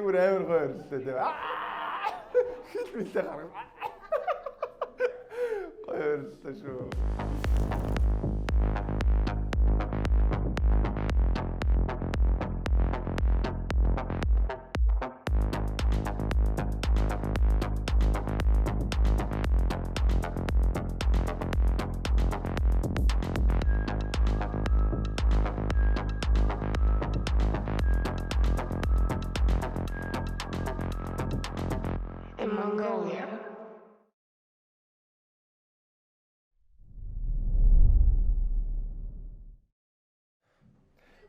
бүр амар гоё өрлөө тийм. Хэл мэлээ гаргав. Гоё өрлөө шүү. Mongolia.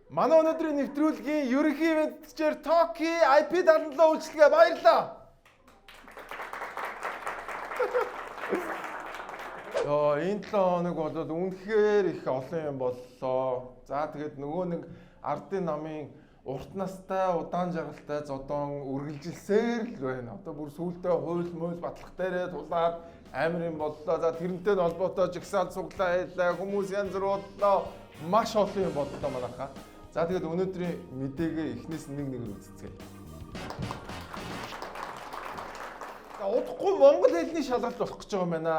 Манай өнөөдрийн нэвтрүүлгийн ерөнхий мэдчээр Токи IP77 үйлчлэгээ баярлалаа. Энэ 7 хоног болоод үнэхээр их олон юм боллоо. За тэгээд нөгөө нэг ардын намын урт настай, удаан жаргалтай зодон үргэлжилсээр л байна. Одоо бүр сүүлдээ хууль мөл батлах дээрээ тулаад амар юм боллоо. За тэрнтэй холбоотой жигсаал суглаа хийлээ. Хүмүүс янз бүр бодлоо. Маш олон юм боллоо манайхаа. За тэгээд өнөөдрийн мэдээгээ эхнээс нэг үзцгээе. За удахгүй монгол хэлний шалгалт болох гэж байгаа юм байна.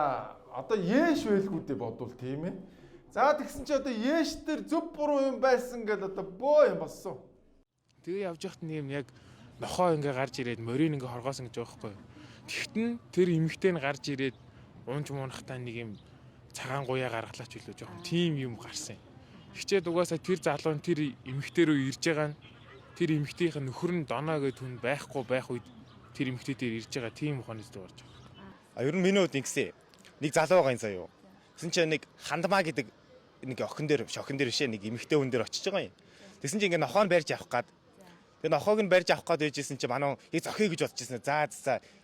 Одоо яэш байлгүүдээ бодвол тийм ээ. За тэгсэн чи одоо яэш дээр зөв буруу юм байсан гэдээ одоо бөө юм болсон. Тэгээ явж байхад нэг юм яг нохоо ингээ гарч ирээд морин ингээ хоргоосон гэж байгаа байхгүй. Тэгтэн тэр эмэгтэй нь гарч ирээд унж муунахтаа нэг юм цагаан гуяа гаргалаач билүү жоохон тийм юм гарсан юм. Хичээд угаасаа тэр залуу нь тэр эмэгтэй рүү ирж байгаа нь тэр эмэгтэйхэн нөхөр нь доноо гэдэг хүн байхгүй байх үед тэр эмэгтэй дээр ирж байгаа тийм ухааны зүйл гарч байгаа. Ер нь миний хувьд ингэсэн. Нэг залуу байгаа юм заяа юу. Тэгсэн чинь нэг хандмаа гэдэг нэг шохин дээр бишээ нэг эмэгтэй хүн дээр очиж байгаа юм. Тэгсэн чинь ингээ нохоо нь барьж авах гээд тэгээ нохоог нь барьж авах гээд байжсэн чинь манай яг зохиё гэж бодож ирсэн. За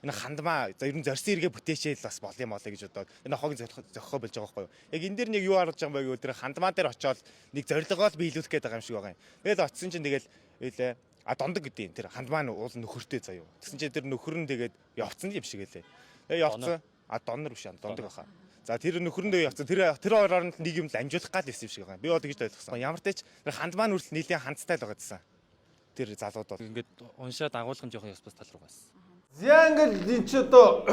энэ хандмаа за ер нь зорьсон эргээ бүтээчээл бас бол юм болоо гэж бодоод энэ нохоог зохио болж байгаа байхгүй юу. Яг энэ дээр нэг юу харж байгаа юм бэ гэвэл тэр хандмаа дээр очиод нэг зорилгоо л биелүүлэх гээд байгаа юм шиг байгаа юм. Тэгэл очисон чинь тэгэл үлээ дондог гэдэг юм тэр хандмаа нь уул нөхөртэй заяа. Тэгсэн чинь тэр нөхөр нь тэгээд явцсан юм шиг гэлээ. Тэгээ явцсан донор биш дондог баха. За тэр нөхөрөндөө явцсан тэр хоёроор нь нэг юм л амжуулах гал байсан юм шиг байгаа юм. Би бол тэгж ойлгосон. Ямар ч тач тэр хандмаа нь үргэлж нийлэн хандтай л байгаа гэсэн. Тэр залууд бол ингээд уншаад агуулгын жоохон ёс бус тал руу байсан. Зя ингээл энэ ч одоо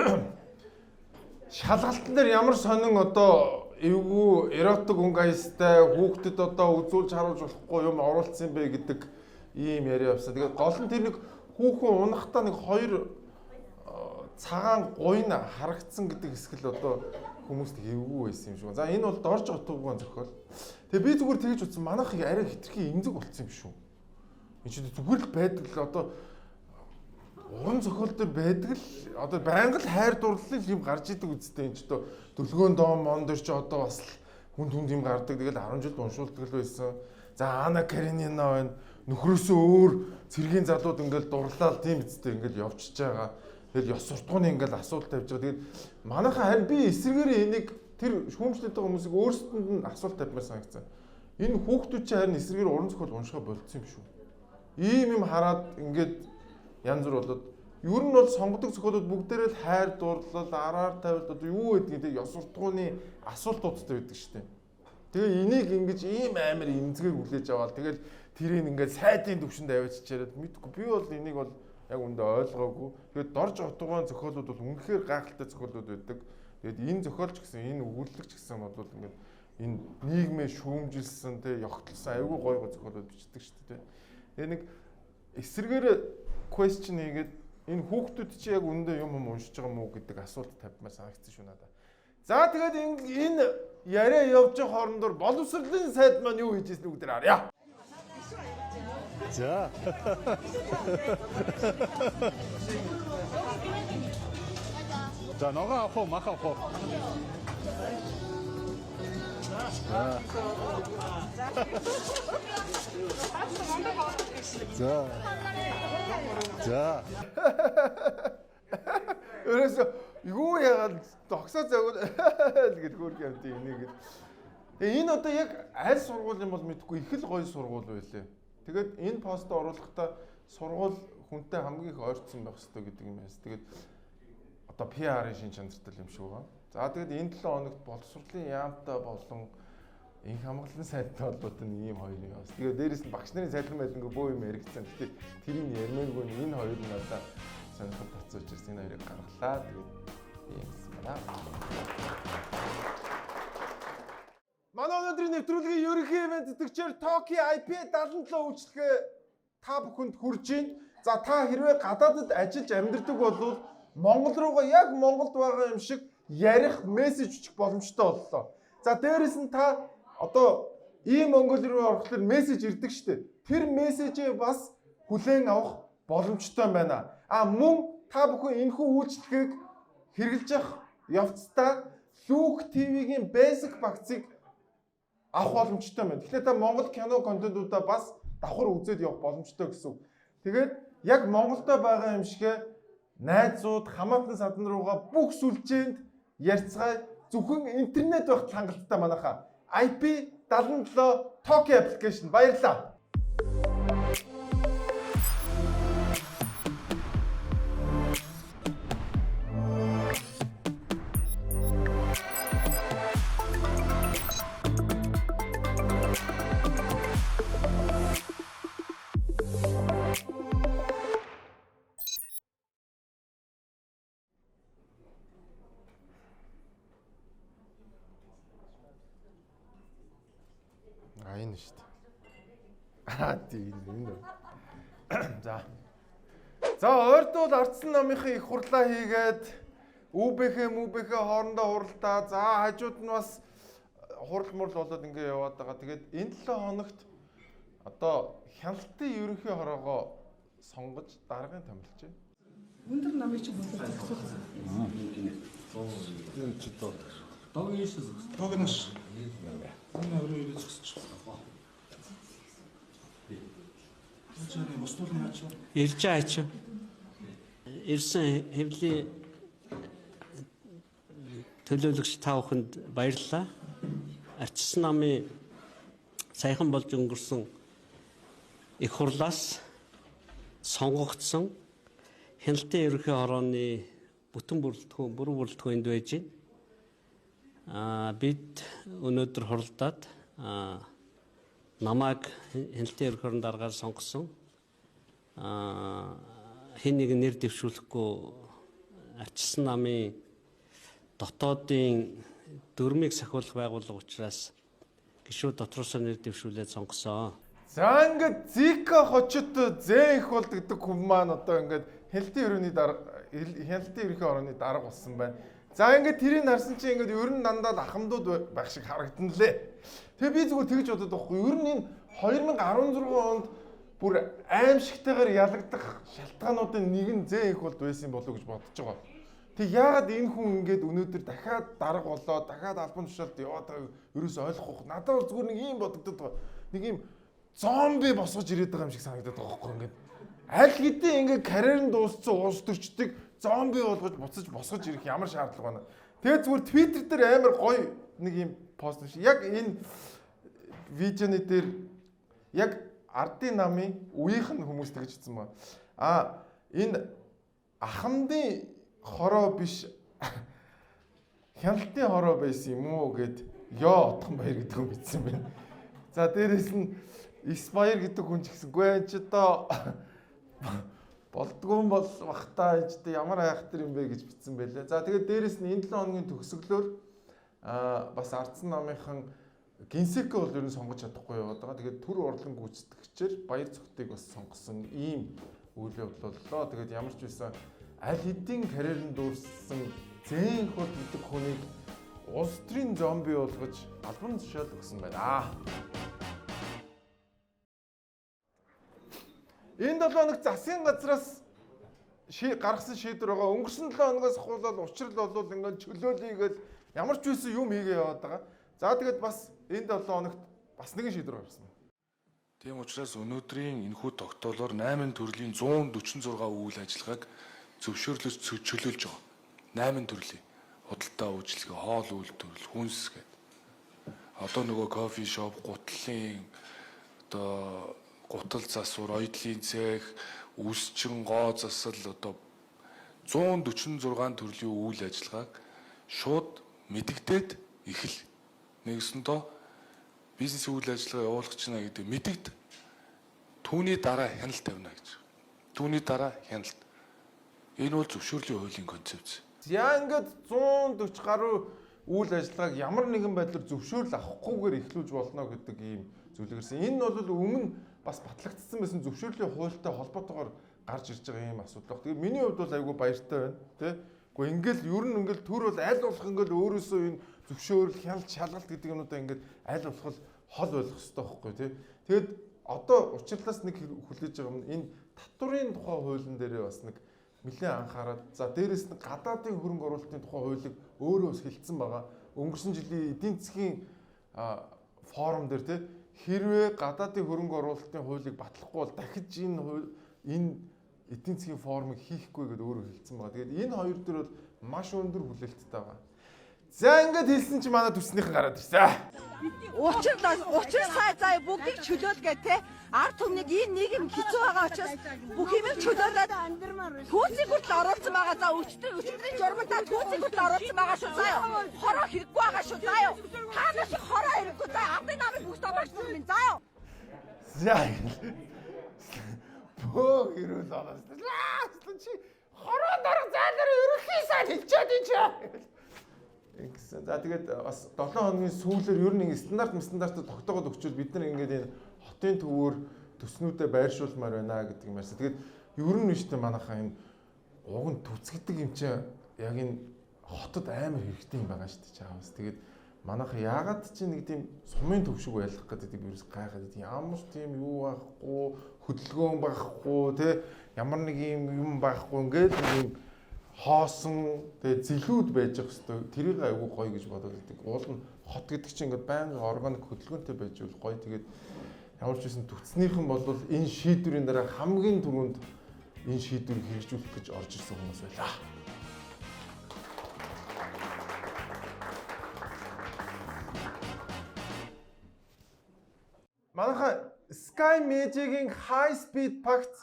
шалгалтын дээр ямар сонин одоо эвгүй эротик өнгөйстэй хүүхдэд одоо үзүүлж харуулж болохгүй юм оруулсан бэ гэдэг ийм яриа явсан. Тэгээд гол нь тэр нэг хүүхэн унахтаа нэг хоёр цагаан гуйна харагдсан гэдэг хэсгэл одоо хүмүүст эвгүй байсан юм шиг. За энэ бол дорж отгоогүй зохиол. Тэгээ би зүгээр тэгж утсан манайх арай хитрхи эмзэг болцсон юм шүү. Энэ ч зүгээр л байдаг л одоо уран зохиол дээр байдаг л одоо байнга л хайр дурлалын юм гарч идэг үстэй энэ ч одоо Дөлгөөн Дом Мондор ч одоо бас хүн юм гардаг. Тэгэл 10 жил уншуулдаг л байсан. За Ана Каренина байна. Нөхрөөсөө өөр цэргийн залууд ингээл дурлал тийм үстэй ингээл явчихж байгаа. Тэгэл ёс суртахууны ингээл асуулт тавьж байгаа. Тэгээд манайхаа харин би эсрэгээр энийг тэр шүүмжлэлтэй хүмүүсийг өөрсдөнд нь асуулт тавьмаар санагдсан. Энэ хүүхдүүд чинь харин эсрэгээр уран зохиол уншихаа болцсон юм шүү. Ийм юм хараад ингээд янз бүр болоод ер нь бол сонгодог зохиолууд бүгдээрээ л хайр дурлал, араар тавилт одоо юу гэдгийг тэг ёс суртахууны асуултуудтай байдаг шүү дээ. Тэгээ энийг ингэж ийм амар эмзгээр хүлээж аваад тэгэл тэрийг ингээд сайдын төвшөнд авааччихараад мэдгүй би бол энийг бол яг үндэ ойлгоогүй. Тэгээд дорж отгоон зохиолууд бол үнэхээр гайхалтай зохиолууд байдаг. Тэгээд энэ зохиолч гэсэн энэ өгүүлэгч гэсэн бол ингээд энэ нийгмээ шүүмжилсэн тэ ёгтлсан айгүй гой гой зохиолууд бичдэг шүү дээ. Тэгээ нэг эсрэгээр question хийгээд энэ хүүхдүүд чи яг үндэ юм уншиж байгаа мó гэдэг асуулт тавьмаар санагдсан шүү надад. За тэгээд энэ яриа явж байгаа хоорондоор боловсролын сайд маань юу хийж ирсэн бүгд харъя. За. За ногоо авах уу, мах авах уу? За. За. Ерөөсөө юу яагаад тогсоо загвар гэж хөрг явд энийг. Тэгээ энэ одоо яг аль сургууль юм бол мэдгүй их л гоё сургууль байлээ. Тэгээд энэ пост оруулахдаа сургууль хүнтэй хамгийн их ойртсон байх хэрэгтэй гэдэг юм байна. Тэгээд одоо PR-ын шин чанартай юм шиг байна. За тэгээд энэ 7 хоногт боловсролын яамтай болон Инх хамгааллын сайдтай холбоотой нэг ийм хоёр юм бас. Тэгээ дээрэс нь багш нарын сайдлан байдаг бөө юм яригдсан. Гэтэ тэрийг ярмааргүй энэ хоёр нь одоо сонирхол татсан учраас энэ хоёрыг гаргалаа. Тэгээд ийм гэсэн байна. Манай өнөөдрийн нэвтрүүлгийн ерөнхий ивент тэтгэгчээр Tokyo IP77 үйлчлэгээ та бүхэнд хүрж байна. За та хэрвээ гадаадд ажиллаж амьдардаг бол Монгол руугаа яг Монголд байгаа юм шиг ярих мессеж өчөх боломжтой боллоо. За дээрэс нь та одоо ийм Монгол руу орохдоо мессеж ирдэг штеп. Тэр мессежээ бас хүлээн авах боломжтой байна. Мөн та бүхэн энэхүү үйлчлэгийг хэрэглэж явах явцдаа Luke TV-гийн basic багцыг авах боломжтой байна. Тэгэхээр та Монгол кино контентуудаа бас давхар үзээд явах боломжтой гэсэн. Тэгээд яг Монголдо байгаа юм шиг найзууд хамаатан садан руугаа бүх сүлжээнд ярьцгаая. Зөвхөн интернет багт хангалттай манайхаа IP77 Tokyo application баярлалаа. Энэ шүү дээ. Тийм. За. За ойрдол ардсан намынхын их хурлаа хийгээд УБХ хоорондоо хуралдаа. За хажууд нь бас хурал мурал болоод ингэ яваад байгаа. Тэгээд энэ 7 хоногт одоо хяналтын ерөнхий хороогоо сонгож даргын томилж байна. Өндөр намыг чи болоод төгсөх. Энэ ч доо. Тогнош. Энэ өөрөө ирээд зогсож байгаа. Чааны босдуулна ачаа. Ирж ачаа. Ирсэн хэвлийн төлөөлөгч та бүхэнд баярлалаа. Ардчсан намын саяхан болж өнгөрсөн их хурлаас сонгогдсон хяналтын ерөнхий хорооны бүтэн бүрэлдэхүүн энд байж байна. Бид өнөөдөр хуралдаад намайг хяналтын ерөнхий хороонд дараагаар сонгосон хэн нэг нэр дэвшүүлэхгүй ардчсан намын дотоодын дөрмийг сахиулах байгууллага учраас гишүүд дотроосоо нэр дэвшүүлээд сонгосон. За ингээд Зика хочод зээ их болд гэдэг хүн маань одоо ингээд хяналтын ерөнхий хорооны дарга болсон байна. За ингээд тэрийг харсан чинь ингээд ер нь дандаа ахмадууд байх шиг харагдана лээ. Тэгээ би зүгээр тэгж бодоод байхгүй. Ер нь энэ 2016 онд бүр аимшигтайгаар ялагдах шалтгаануудын нэг нь зээ их болд байсан болов гэж бодож байгаа. Тэг яагаад энэ хүн ингээд өнөөдөр дахиад дарга болоод дахиад албан тушаалд яваад байгааг ерөөсөй ойлгохгүй. Надад зүгээр нэг юм бодогдод байгаа. Нэг юм зомби босгож ирээд байгаа юм шиг санагдаад байгаа байхгүй ингээд. Аль хэдийн ингээд карьер нь дууссан уус төрчдөг зомби болгож буцаж босгож ирэх ямар шаардлага байна. Тэгээд зүгээр Twitter дээр амар гоё нэг юм пост шиг. Яг энэ видеоны дээр яг ардын намын үеийнхэн хүмүүс тэгж хэлсэн байна. Энэ ахмадын хороо биш хяналтын хороо байсан юм уу гэд ёо отхон баяр гэдэг хүн бичсэн байна. За дээрэс нь Испаяр гэдэг хүн ч гэсэнгүй ч одоо болдгоо бол бахтаа ээж тэ ямар айхтар юм бэ гэж бичсэн байлээ. За тэгээд дээрэс нь энэ 7 хоногийн төгсгөлөөр бас ардсан намынхан гинсэкэ бол ер нь сонгож чадахгүй яваад байгаа. Тэгээд төр урлан гүйцэтгэгчээр баяр цогтыг бас сонгосон ийм үйл явдал боллоо. Тэгээд ямар ч байсан аль хэдийн карьернд дууссан зээн хөл гэдэг хүнийг улс төрийн зомби болгож албан тушаал өгсөн байна. Энэ 7 хоног засгийн газраас гаргасан шийдвэр байгаа. Өнгөрсөн 7 хоногоос хуулаад учрал болвол ингээд чөлөөлийгээл ямар ч байсан юм хийгээ яваад байгаа. За тэгээд бас энэ 7 хоногт бас нэгэн шийдвэр гарсан байна. Тийм учраас өнөөдрийн энэхүү тогтоолоор 8 төрлийн 146 үйл ажиллагааг зөвшөөрлөс чөлөөлж байгаа. 8 төрлийн худалдаа үйлчлэгээ, хоол үйлдвэрлэл, хүнс гэдэг. Одоо нөгөө кофе шоп, гутлын одоо гутал засвар, оёдлын цех, үсчин, гоо засал одоо 146 төрлийн үйл ажиллагааг шууд мэдэгдээд эхэл нэгсэндөө бизнесийн үйл ажиллагаа явуулах чинь гэдэг мэдэгд. Түүний дараа хяналт тавина гэж. Түүний дараа хяналт. Энэ бол зөвшөөрлийн хуулийн концепц. За ингээд 140 гаруй үйл ажиллагааг ямар нэгэн байдлаар зөвшөөрөл авахгүйгээр эхлүүлж болно гэдэг ийм зүйлийг ирсэн. Энэ бол өмнө бас батлагдсан байсан зөвшөөрлийн хуультай холбоотойгоор гарч ирж байгаа ийм асуудал баг. Тэгээд миний хувьд бол айгүй баяртай байна, тий. Гэхдээ ингээл ер нь ингээл төр бол аль болох ингээл өөрөөсөө энэ зөвшөөрөл, хяналт, шалгалт гэдэг юмудаа ингээд аль болох хол ойлгох хэрэгтэй байхгүй тий. Тэгээд одоо учирлаас нэг хүлээж байгаа юм энэ татврын тухай хуулийн дээрээ бас нэг нэлээд анхаарал. За дээрэс нь гадаадын хөрөнгө оруулалтын тухай хуулийг өөрөө бас хэлсэн байгаа. Өнгөрсөн жилийн эдийн засгийн форум дээр тий хэрвээ гадаадын хөрөнгө оруулалтын хуулийг батлахгүй бол дахиж энэ эдийн засгийн форумыг хийхгүй гэдээ өөрөө хэлсэн байгаа. Тэгээд энэ хоёр дээр бол маш өндөр хүлээлттэй байгаа. За ингээд хэлсэн чи манай төснийхэн гараад ирсэн. Учир сай бүгдийг чөлөөлгээ те ард түмнийг энэ нийгэм хэцүү байгаа учраас бүх юмыг чөлөөлөөд түүцийг хүртэл оруулсан байгаа. За өчигдрийн журмалтаа түүцийг хүртэл оруулсан байгаа шүү заяа. Хороо хэрэггүй байгаа шүү заяа. Та шиг хороо хэрэггүй заяа. Ардын намыг бүгд оборчсон юм заяа. За бөө хэрүүл оноос чи хороо дарга зайлаар ерөнхий сайн хэлчихэд энэ чи. Ингэсэн. За тэгээд бас 7 хоногийн сүүлээр ер нь стандартад тогтоогод өгчвөл бид нар ингээд энэ хотын төвөөр төснүүдэд байршуулмаар байна гэдэг юм ярьсан. Тэгээд ер нь нэштэй манайхаа энэ уг нь төц гэдэг юм чи яг энэ хотод амар хэрэгтэй юм байгаа шүү дээ чаавс. Тэгээд манайхаа яагаад чи нэг тийм сумын төв шиг байлгах гэдэг би ерөөс гайхаад тийм ямар ч тийм юу байхгүй, хөдөлгөөн байхгүй, тэ ямар нэг юм байхгүй ингээд ийм хоосон тэгээ зэлүүд байж ах хэвээр тэрийг айгүй гоё гэж бодоод байдаг. Уул нь хот гэдэг чинь ингээд байнга органик хөдөлгөөнтэй байж бол гоё. Тэгээд ямар ч байсан төцнийхэн бол энэ шийдвэрийн дараа хамгийн түрүүнд энэ шийдвэрийг хэрэгжүүлэх гэж орж ирсэн хүмүүс байлаа. Манайха SkyMedia-гийн High Speed Pact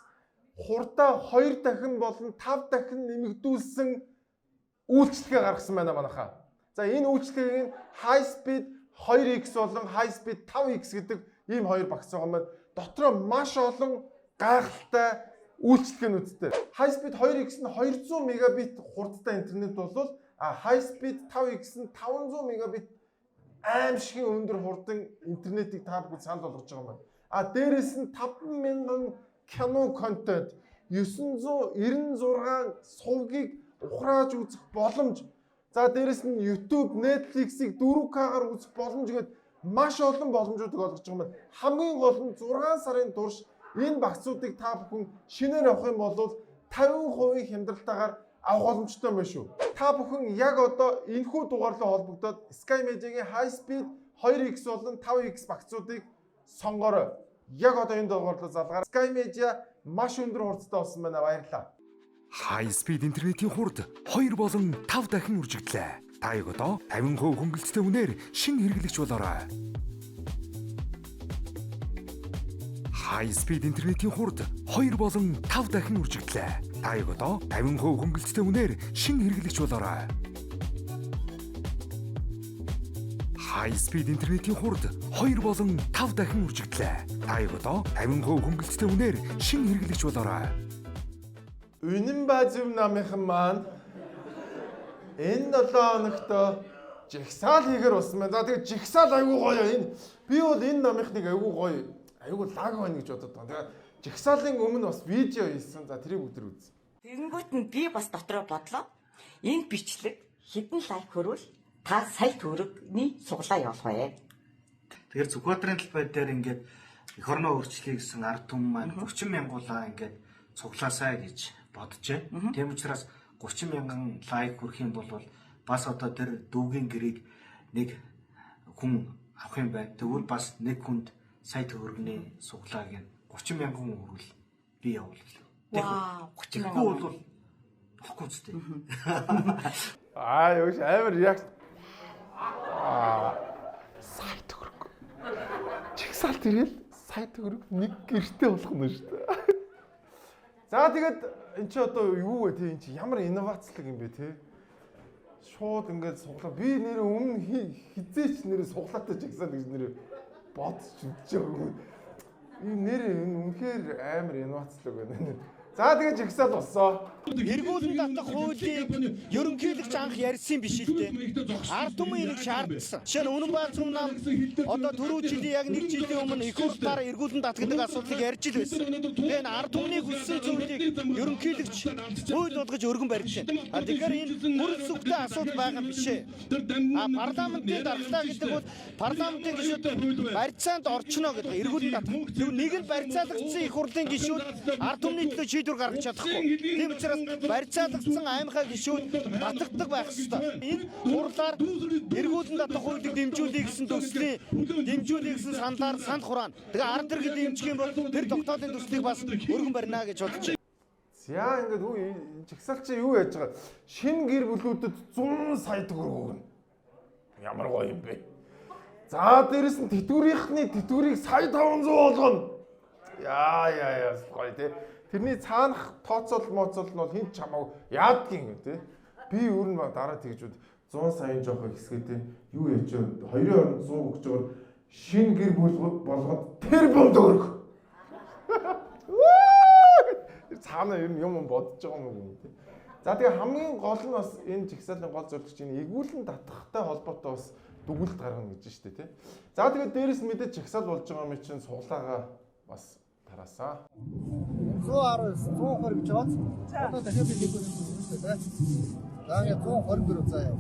хурдаа 2 дахин болон 5 дахин нэмэгдүүлсэн үйлчлэгээ гаргасан байна манайхаа. За энэ үйлчлэгийг High Speed 2X болон High Speed 5X гэдэг ийм хоёр багц байгаа юм. Дотроо маш олон гайхалтай үйлчлэгээнүүдтэй. High Speed 2X нь 200 мегабит хурдтай интернет болвол High Speed 5X нь 500 мегабит аимшигын өндөр хурдан интернетийг та бүхэн санал болгож байгаа юм. Дээрээс нь 5000 кино контент 996 сувгийг ухрааж үзэх боломж. За дээрэс нь YouTube, Netflix-ийг 4K-гаар үзэх боломж гээд маш олон боломжуудыг олгож байгаа юм. Хамгийн гол нь 6 сарын турш энэ багцуудыг та бүхэн шинээр авах юм бол 50% хямдралтаагаар авах боломжтой байна шүү. Та бүхэн яг одоо энэхүү дугаарлаа холбогдоод SkyMedia-гийн High Speed 2X болон 5X багцуудыг сонгоорой. Яг одоо энэ дугаарлаа залгаар SkyMedia маш өндөр хурдтай болсон байна. Баярлалаа. High Speed интернетийн хурд 2 болон 5 дахин үржигдлээ. Та яг одоо 50% хөнгөлөлттэй үнээр шинэ хэрэглэгч болоорой. High Speed интернетийн хурд 2 болон 5 дахин үржигдлээ. Та яг одоо 50% хөнгөлөлттэй үнээр шинэ хэрэглэгч болоорой. High Speed интернетийн хурд 2 болон 5 дахин үржигдлээ. Та яг одоо 50% хөнгөлөлттэй үнээр шинэ хэрэглэгч болоорой. Үнэн базив намынхан маань энэ 7 хоногт жигсаал хийгэр болсон байна. За тэгээд жигсаал айгүй гоё энэ. Би бол энэ намынхныг айгүй гоё, айгүй лаг байна гэж бодод байгаа. Тэгээд жигсаалын өмнө бас видео хийсэн. За тэрийг бүгд үз. Тэгэнгүүт нь би бас дотроо бодлоо. Энэ бичлэг хэдэн лайк хөрвөл та сая төгрөгийн суглаа явуулах бай. Тэгэхээр Зүхбаатарын талбай дээр ингээд эх орноо өөрчлөе гэсэн ард түмэн маань 30 мянгуулаа ингээд цуглаасаа гэж боджээ. Тийм учраас 30 мянган лайк хүрэх юм бол бас одоо тэр дүүгийн гэрийг нэг хүн авах юм байна. Тэгвэл бас нэг хүнд сая төгрөгийн суглааг нь 30 мянган хүрвэл би явуулъя. Вау, 30 мянган бол бохгүй зү. Юу амар реакт. Сая төгрөг. Жигсаал тэгэл сая төгрөг нэг гэртээ болох нь шүү дээ. За тэгээд эн чи одоо юу вэ те эн чи ямар инновацлог юм бэ те. Шууд ингээд суглаа. Би нэр өмнө хизээч нэр суглаатай жигсаал гэж нэр бодож үзэж байгаа. Энэ нэр үнэхээр амар инновацлог байна. За тэгээ жигсаал болсон. Эргүүлэн татах хуулийг ерөнхийлөгч анх ярьсан биш л дээ. Ард түмэн энийг шаардсан. Жишээ нь Үнэн бааз зам нам одоо түрүү жилийн яг 1 жилийн өмнө их хурлаараа эргүүлэн татдаг асуудлыг ярьж ил байсан. Тэгээ ард түмний хүссэн зүйлийг ерөнхийлөгч хууль болгож өргөн барьж байна. Тэгэхээр энэ бүрэн сүхтэй асуудал байгаа биш ээ. Парламентын даргалаа гэдэг бол парламентын гишүүд барьцаанд орчно гэдэг эргүүлэн татах. Тэгвэл нэг нь барьцаалагдсан их хурлын гишүүд ард түмний төлөө шийдвэр гаргаж чадахгүй. Тийм учраас барьцаалагдсан аймхаа гишүүд татагддаг байх ёстой. Энэ хурлаар эргүүлэн татах хуулийг дэмжүүлэх гэсэн төслийн дэмжүүлэх гэсэн саналаар санд хураана. Тэгээ ард иргэд дэмжих юм бол тэр тогтоолын төслийг бас өргөн барина гэж бодож байна. За ингээд хүү жигсаал чи юу яаж байгаа? Шинэ гэр бүлүүдэд 100 сая төгрөг өгнө. Ямар гоё юм бэ? За дээрэс нь тэтгэврийг сая 500 болгоно. Яа гоё тий. Тэрний цаанах тооцоол моцол нь бол хинт чамаагүй яадгийн тий. Би өөр нь дараа тэгжүүд 100 саяын жоох хэсгээд юу яаж вэ? 2 100 өгч байгаа шинэ гэр бүл болгоод тэр бом төгрөг. Цаана юм бодож байгаа юм тий. За тэгээ хамгийн гол нь бас энэ жигсаалын гол зорилго чинь эргүүлэн татахтай холбоотой бас дүгнэлт гаргана гэж штэ тий. За тэгээ дээрэс нь мэдээж жигсаал болж байгаа юм чинь суглаагаа бас тараасаа. 119 120 гэж байна. Одоо дахиад би нэг үстэй тий. За ингээд 124 заяа.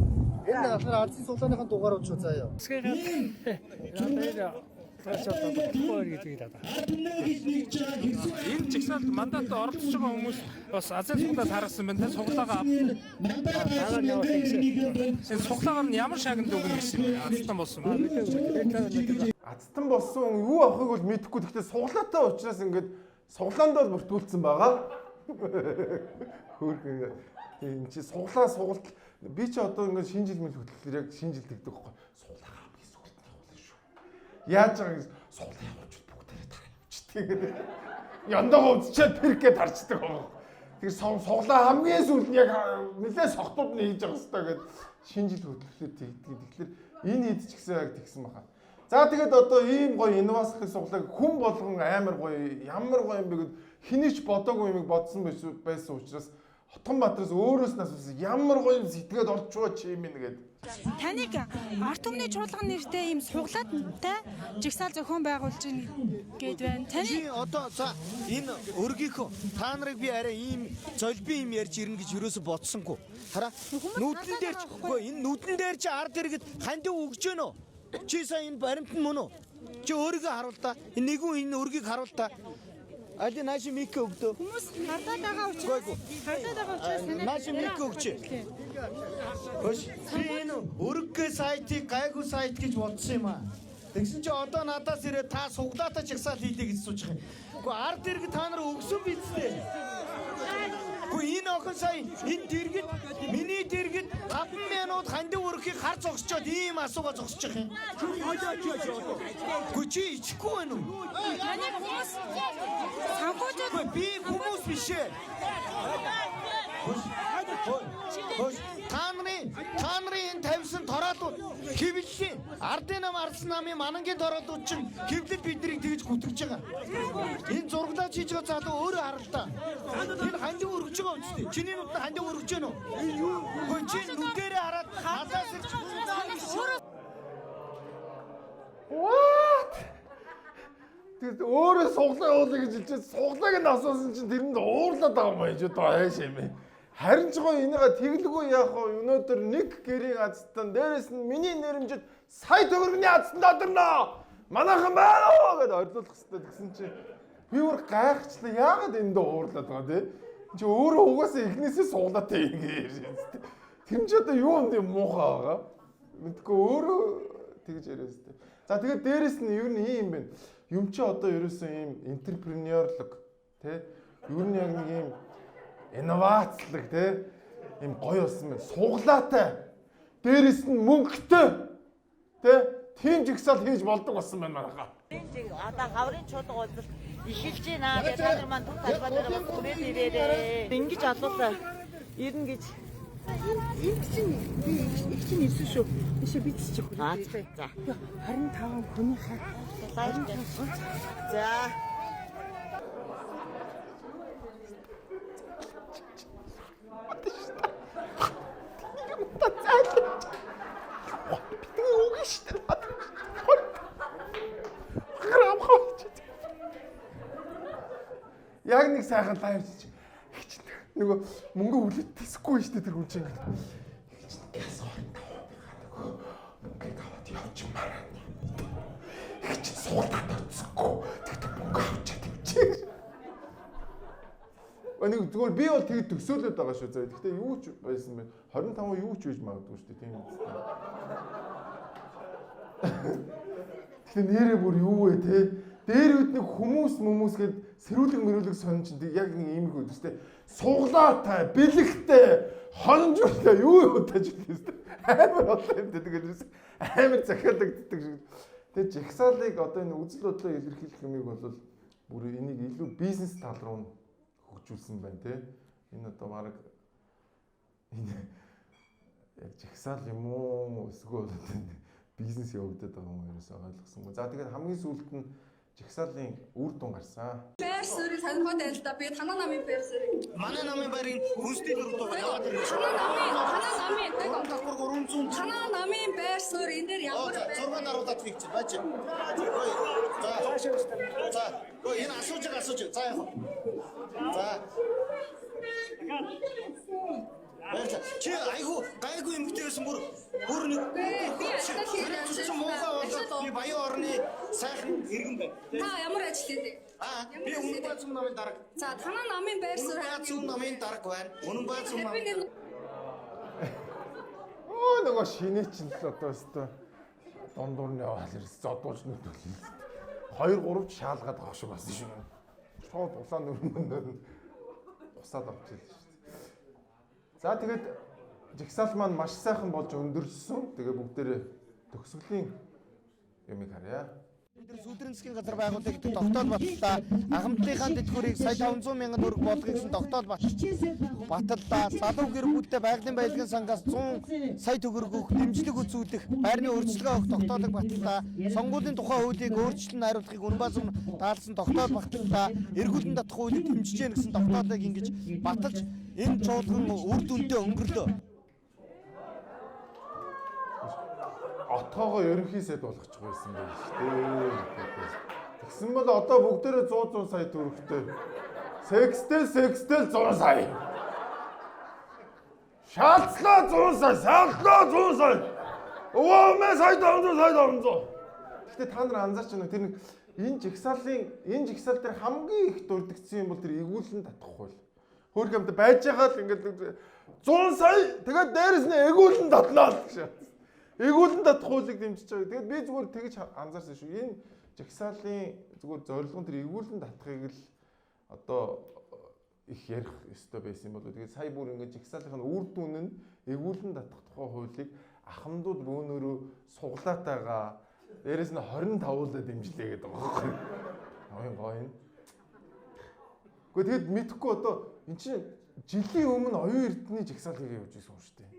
Энэ болохоор ардын суглааныхын дугаарууд шүү заяа. Энэ жигсаалд мандат оролцож байгаа хүмүүс бас азар суглаад харсан байна. Суглаагаа энэ суглаагаар нь ямар шагнал өгнө гэсэн юм. Азтан болсон байна. Азтан болсон юу авахыг бол мэдэхгүй. Гэхдээ суглаатай учраас ингээд суглаанд бол бүртгүүлсэн байгаа. Хөөрхөн энэ чи суглалт би ч одоо ингээд шинэ жил мэл хөтлөлөөр яг шинэ жил тэгдэг байхгүй. Суглаа хамгийн сүлд нь явуулна шүү. Яаж байгаа юм суглаа явуулж бүгдээрээ тараа явчихдаг. Яндаа үзчихэд тэргээ тарчдаг байгаа. Тэр суглаа хамгийн сүлд нь яг нэлээ сохтууд нь хийж байгаа хэвээр гээд шинэ жил хөтлөлөөр тэгдэг. Тэгэхээр энэ хэд ч гэсэн яг тэгсэн баха. За тэгээд одоо ийм гоё инновацлог суглааг хүн болгон амар гоё ямар гоё юм бэ гэд хэний ч бодоогүй юмыг бодсон байсан учраас Хотгонбаатараас өөрөөс нь асуусан ямар гоё юм сэтгэгээд олчвоо чи юм нэгэд. Таныг ард түмний чуулган нэртэй ийм суглаадтай жигсаал зохион байгуулж гээд байна. Таны одоо за энэ өргийнхөө та нарыг би арай ийм золби юм ярьж ирнэ гэж юусоо бодсонгүй. Хараа нүдэн дээр ч үгүй энэ нүдэн дээр чи ард иргэд хандив өгж гэнэ үү? Чи сая энэ баримт нь мөн үү? Чи өөрийгөө харуул та. Энэ нэгэн энэ өргийг харуул та. Али нааш мик өгдөө. Хүмүүс хардаад байгаа учраас нааш мик өгч. Хош би энэ өргөө сайтыг гайгүй сайт гэж бодсон юм аа. Тэгсэн чи одоо надаас ирээ та суглаатаа чагсаал хийлээ гэж сууж байгаа. Гэхдээ ард иргэд та нар өгсөн биз дээ. Гэхдээ энэ охин сая энэ дэргэд миний дэргэд 5 минут хандив өрхийг хар зогсчоод ийм асууга зогсож байгаа юм. Гэхдээ чи ичихгүй байна уу? Таны хүмүүс санхүүжээд би хүмүүс биш ээ. Та нарын энэ тавьсан тороолууд хэвлэлийн ардын нам арсан намын манангийн тороолууд чинь хэвлэл биднийг тэгж гүтгэж байгаа. Энэ зурглаач хийж байгаа залуу өөрөө харалтаа. Энэ хандив өргөж байгаа үстэй. Чиний нүд нь хандив өргөж байна уу? Гүн чи нүдэрээ хараад хадаас ирж What? Тэгээд өөрөө суглаа явуулъя гэж хэлчихсэн. Суглааг нь асуусан чинь тэрэнд уурлаад байгаа юм байж одоо хайш юм бэ. Харин ч гоё энийгээ тэглэгүй яах вэ? Өнөөдөр нэг гэрийн азтан дээрэс нь миний нэрмжид сая төгрөгийн азтанд одорно. Манайхан байна уу гэдээ орилуулах хэрэгтэй гэсэн чинь би өөр гайхчлаа. Яагаад энд уурлаад байгаа те? Чи өөрөө угаасаа эхнээсээ суглаатай юм гэж. Тэр ч одоо юу юм муухай байгаа. Мэдгүй өөрөө тэгж яриа өстэй. За тэгээд дээрэс нь ер нь ийм байна. Юм чи одоо ерөөсөн ийм энтерпренеурлог тий? Ер нь яг нэг ийм инновацлог тий? Ийм гоё болсон байна. Суглаатай. Дээрэс нь мөнгөтэй. Тий? Тийм жигсаал хийж болдог болсон байна манайхаа. Одоо хаврын чуулга уулзалт эхэлж байна. Тэгээд та нар маань түр талбай дээр бас хүрээд ирээрээ. Ингэж алуулаа. Ирнэ гэж. Их чинь ирсэн шүү. Бишээ бид ч хураа. За. 25 хүнийхээ баяртай. За. Яг нэг сайхан лайв чи. Нөгөө мөнгө үлээд тэсэхгүй шүү дээ тэр хүн чинь. Газ орно. Мөнгө аваад явчихмаар. Их чи суултаад оцсохгүй. Тэгтээ мөнгө авчаад явчих. Нэг зүгээр би бол тэгээд төсөөлөд байгаа шүү заа. Тэгтээ юу ч байсан бэ? 25 юу ч үеж магадгүй шүү дээ тийм үү? Тэгтээ нэрээ бүр юу вэ те? Дээр үед нэг хүмүүс гээд сэрүүлэг сонж яг нэг иймэрхүү үстэй. Суглаа та, бэлэгтэй, хонжуулаа юу тааж хэлсэн. Амар болоо юм тэгээд амар захиалагддаг шиг. Тэгээд жагсаалыг одоо энэ үзэл бодлоо илэрхийлэх юмыг бол бүр энийг илүү бизнес тал руу хөгжүүлсэн байна те. Энэ одоо баг энэ яг жагсаал юм уу эсвэл бизнес явагдаад байгаа юм ерөөсөй ойлгосонгүй. За тэгээд хамгийн сүүлд нь жагсаалын үр дүн гарсан. Байр суурийг сонирхоод байл та. Би танаа намын байр суурийг. Манай намын байрын хүнсний дөрөв яваад байна. Танаа намын дэг онцгой 300. Танаа намын байр суурь энэ дээр ямар байр? 6 даруудад хийчих. Бач. За. Гоо энэ асууж. За яах вэ? За. Чи айгу гайгүй эмгтэй байсан бүр нэг чи муухай болоод би баян орны сайхан иргэн байна. Та ямар ажил хийдэг? Би Үнэн Баазум намын дарга. За танаа намын байр суурь Баазум намын дарга байна. Үнэн Баазум намын. Нөгөө шинэ чинь л одоо өстой дундуурны яваал ирсэн зодуулж нүдүүл. 2-3 шаалгаад байгаа шиг болсон шүү. Шууд улаан нөрмөнд усаад авчихлаа шүү. За тэгээд жагсаал маань маш сайхан болж өндөрсөн. Тэгээ бүгдээрээ төгсгөлийн юмыг харъя. Өдөр сүдрэн засгийн газар байгуулдаг гэдэг тогтоол батлаа. Агамтлынхаа тэтгэврийг сая 500 мянган төгрөг болгох гэсэн тогтоол батлаа. Залуу гэр бүлтэй байгалийн баялагын сангаас 100 сая төгрөг өгөх дэмжлэг үзүүлэх, байрны өөрчлөлгөө өгөх тогтоолыг батлаа. Сонгуулийн тухай хуулийг өөрчлөн хариулахыг Үнэн Баазум даалсан тогтоол батлаа. Эргүүлэн татах хуулийг дэмжиж гэнэ гэсэн тогтоолыг ингэж баталж энэ чуулган үр дүндээ өнгөрлөө. Отгоогоо ерөнхий сайд болгочих байсан байх шүү дээ. Тэгсэн бол одоо бүгдээрээ 100 сая төгрөгтэй. Секстэл 100 сая. Шаалцлаа 100 сая, 100 сая. Өвөө сая 500. Гэхдээ та нар анзаарч байна тэр нэг энэ жагсаал дээр хамгийн их дурддагдсан юм бол тэр эгүүлэн татах хууль. Хөөх юмд байж байгаа л ингээд 100 сая тэгээд дээрэс нь эгүүлэн татлаа гэж. Эгүүлэн татах хуулийг дэмжиж байгаа. Тэгээд би зүгээр тэгж анзаарсан шүү. Энэ жагсаалын зүгээр зорилго нь тэр эгүүлэн татахыг л одоо их ярих ёстой байсан юм болоо. Тэгээд сая бүр ингээд жагсаалын үр дүн нь эгүүлэн татах тухай хуулийг ахмадууд бөөнөрөө суглаатайгаа дээрэс нь 25-уулаа дэмжлээ гэдэг байгаа байхгүй. Гоё. Гэхдээ тэгэд мэдхгүй одоо эн чинь жилийн өмнө оюун эрдэнэ жагсаалыг явуулж ирсэн юм шүү дээ.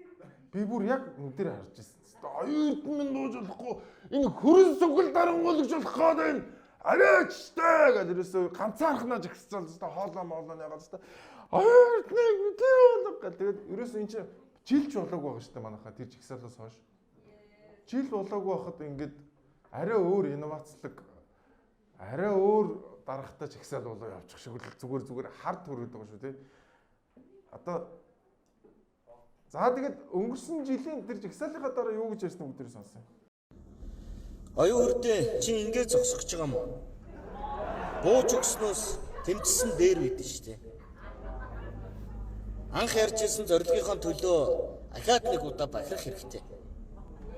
Би бүр яг нүдээр харж ирсэн. Оюун эрдэнэ нууж болохгүй энэ хөрөн сүгэл дарангуулагч болох гээд байна. Арайчтай гэдэг ерөөсөө ганцаархнаа жагсаал тест хоолоо моолоо ягаад тест оюун эрдэнэ мэдээ болог гэдэг. Тэгээд ерөөсөө эн чинь жилч болоогүй байгаа шүү дээ манайхаа тэр жагсаалаас хойш. Жил болоогүй байхад ингээд арай өөр инновацлог арай өөр дарахтай жагсаал болоо явчих шиг л зүгээр хард хүрээд байгаа шүү тий. Одоо за тэгээд өнгөрсөн жилийн тэр жагсаалынхаа дараа юу гэж ярьсан бүгдээр сонссон. Оюун үрдээ чи ингэж зогсох гэж байгаа юм уу? Бууж өгснөөс тэмцсэн дээр үйдэн шүү дээ. Анх ярьж ирсэн зорилгынхаа төлөө ахаад нэг удаа бахирах хэрэгтэй.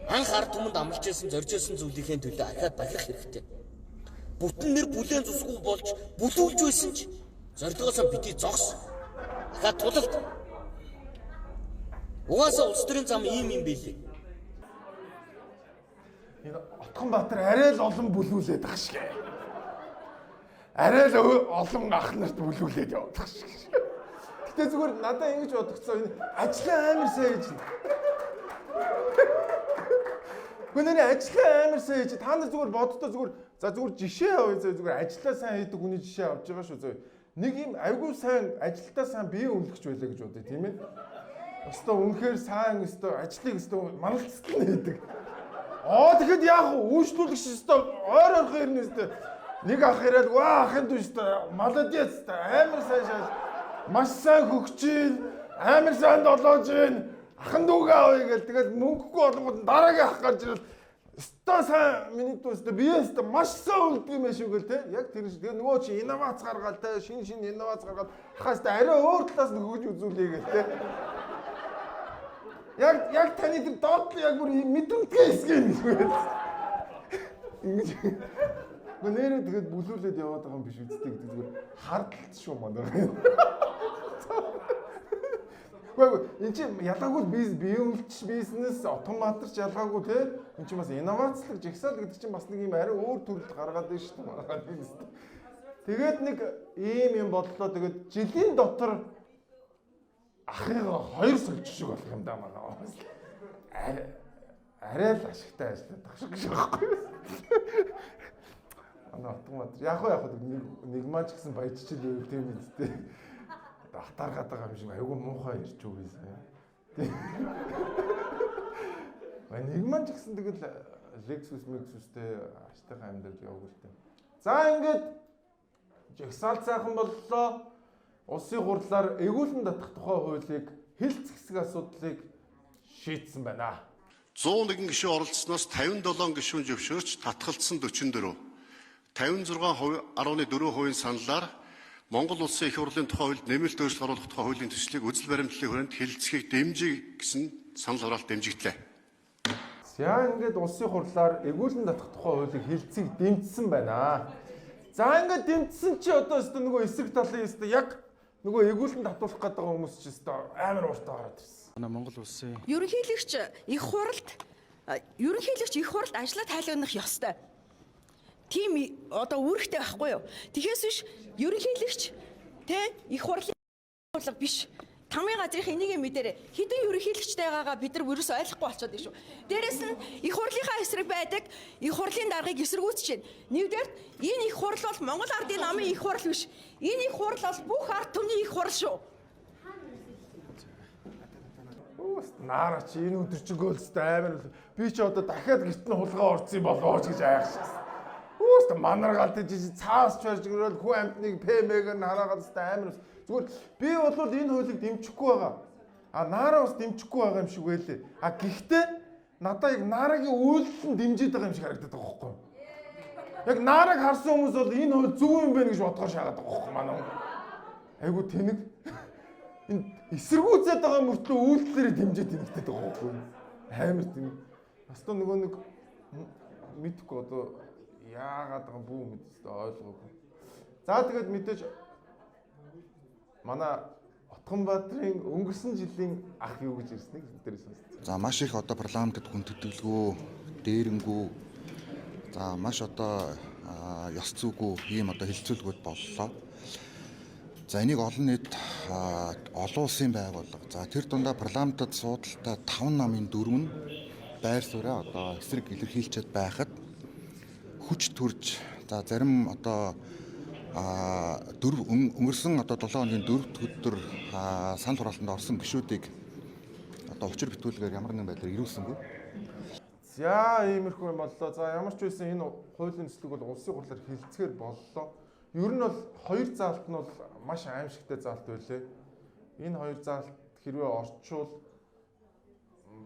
Анх ард түмэнд амлаж ирсэн зорж ирсэн зүйлийнхээ төлөө ахаад бахирах хэрэгтэй. Бүтэн нэр бүлээн зүсгүй болж бүлүүлж байсан ч зорилгоосоо бити зогс. Ахаад тулалт. Угаасаа улс төрийн зам ийм юм билээ. Энэ Отгонбаатар арай л олон бүлүүлээд байгаа шиг. Арай л олон ах нарт бүлүүлээд яваад байгаа шиг. Гэтэ зүгээр надад ингэж бодогцсон энэ ажлаа амар сайн гэж. Гэхдээ нэр ажлаа амар сайн хийж та нар зүгээр боддоо зүгээр жишээ авъя зүгээр ажлаа сайн хийдэг хүний жишээ авч байгаа шүү зөө. Нэг юм айгүй сайн ажилдаа сайн бие үнэлгч байлаа гэж бодъё тийм ээ. Өстө үнэхээр сайн өстө ажлыг өстө маналцсан хийдэг. Тэгэхэд яах вэ? Үйлчлүүлэгч өстө ойр орхон ирнэ өстө. Нэг ах ирээд ваа ахын дүү өстө молодец өстө амар сайн шал. Маш сайн хөгжил, амар сайн долоож ийн. Ахын дүүгээ авъя гэл тэгэл мөнгөгүй болгоод дараагийн ах гарч ирэл өстө сайн миний дүү өстө бие өстө маш сайн үлддэг юм шүү гэл те. Яг тэр шиг тэгээ нөгөө чи инновац гаргаал те шин инновац гаргаад хахаас арай өөр талаас нь хөгж үзүүлээ гэл те. Яг таны тэр доотлоо яг бүр мэдрэмтгий хэсэг юм шүү. Ингэж нэрээ тэгээд бүлүүлээд яваад байгаа юм биш үсттэй гэдэг зүгээр хардлагч шүү манай. Гэхдээ энэ чинь ялгаагүй бие үнэлж бизнес автоматарч ялгаагүй те. Энэ чинь бас инновацлог жигсаал гэдэг чинь бас нэг юм арай өөр төрөл гаргаад байна шүү дээ. Тэгээд нэг ийм юм бодлоо тэгээд жилийн дотор ахыгаа 2 сольж шиг болох юм да манай. Арай л ашигтай ажилладаг шиг байхгүй. Манай автомат яг нэг маань ч гэсэн баяжчихлээ тийм үстэй. Ахтаргаад байгаа юм шиг айгүй муухай ирж өгье сая. Нэг маань ч гэсэн тэгэл Lexus Mexusтэй аштайхан амьдарч явуултаа. За ингээд жигсаал сайхан боллоо. Улсын хурлаар эгүүлэн татах тухай хуулийг хэлц хэсэг асуудлыг шийдсэн байна. 101 гишүүн оролцсноос 57 гишүүн зөвшөөрч татгалцсан 44. 56.4% саналаар Монгол Улсын их хурлын тухай хуульд нэмэлт өөрчлөлт оруулах тухай хуулийн төслийг үзэл баримтлалын хүрээнд хэлэлцэхийг дэмжиж гэсэн санал хураалт дэмжигдлээ. За ингээд улсын хурлаар эгүүлэн татах тухай хуулийг хэлэлцэхийг дэмжсэн байна. За ингээд дэмжсэн чи одоо нөгөө эсрэг талын яг нөгөө эгүүлэн татуулах гэдэг хүмүүс ч амар ууртаа гараад ирсэн. Манай Монгол улсын ерөнхийлөгч их хурлд ажлаа тайлгнах ёстой. Тийм одоо үүрэгтэй байхгүй юу? Тэгэхээс биш ерөнхийлөгч те их хурлын хурлаг биш. Тамийн газрын энийг мэдэрэ хэдэн ерөнхийлөгчтэй байгаагаа бид нар ерөөсөй ойлгохгүй болчиход байна шүү. Дээрээс нь их хурлынхаа эсрэг байдаг их хурлын даргаыг эсэргүүцэж байна. Нэгдүгээр энэ их хурл бол Монгол ардын намын их хурл биш. Энэ их хурл бол бүх ард түмний их хурл шүү. Наараа чи энэ өдөржигөөлстэй амар би ч одоо дахиад гэртний хулгай орсон болооч гэж айхшаас. Өөстө манаргаалт чи цаас ч барьж гөрөөл хүн амтныг ПМ-г нь хараагаад амар зүгээр би бол энэ хуулийг дэмжихгүй байгаа. Наараа бас дэмжихгүй байгаа юм шиг байлээ. Гэхдээ надаа яг наарагийн үйлдэл нь дэмжиж байгаа юм шиг харагдаад байгаа байхгүй юу? Яг наараг харсан хүмүүс бол энэ хууль зөв юм байна гэж бодохоор шаагаад байгаа байхгүй манай. Айгу тэнэг энэ эсэргүүцээд байгаа мөртлөө үйлдэлээр дэмжиж тэнэгтэй байгаа байхгүй юу? Амар тэнэг. Настаа нөгөө нэг мэдхгүй одоо яагаад байгаа бүү мэдээ ойлгоогүй. За тэгээд мэдээж манай Отгонбаатрын өнгөрсөн жилийн ах юу гэж ирснийг дээрээс сонссон. За маш их одоо парламентэд хүндэтгэлгүй, дээрэнгүү. За маш одоо ёс зүйгүй ийм одоо хэлцүүлгүүд боллоо. За энийг олон нийт олон улсын байгууллага. За тэр дундаа парламентод суудалтай 5 намын 4 нь байр сууриа одоо эсрэг илэрхийлчихэд байхад хүч төрж за зарим одоо өнгөрсөн одоо 7 хоногийн 4-р өдөр санал хураалтанд орсон гишүүдийг одоо учир битүүлгээр ямар нэгэн байдлаар ирүүлсэнгүй. За иймэрхүү юм боллоо. За ямар ч байсан энэ хуулийн төслийг бол улсын хурлаар хэлцгээр боллоо. Ер нь бол хоёр заалт нь бол маш аимшигтай заалт байлээ. Энэ хоёр заалт хэрвээ орчвол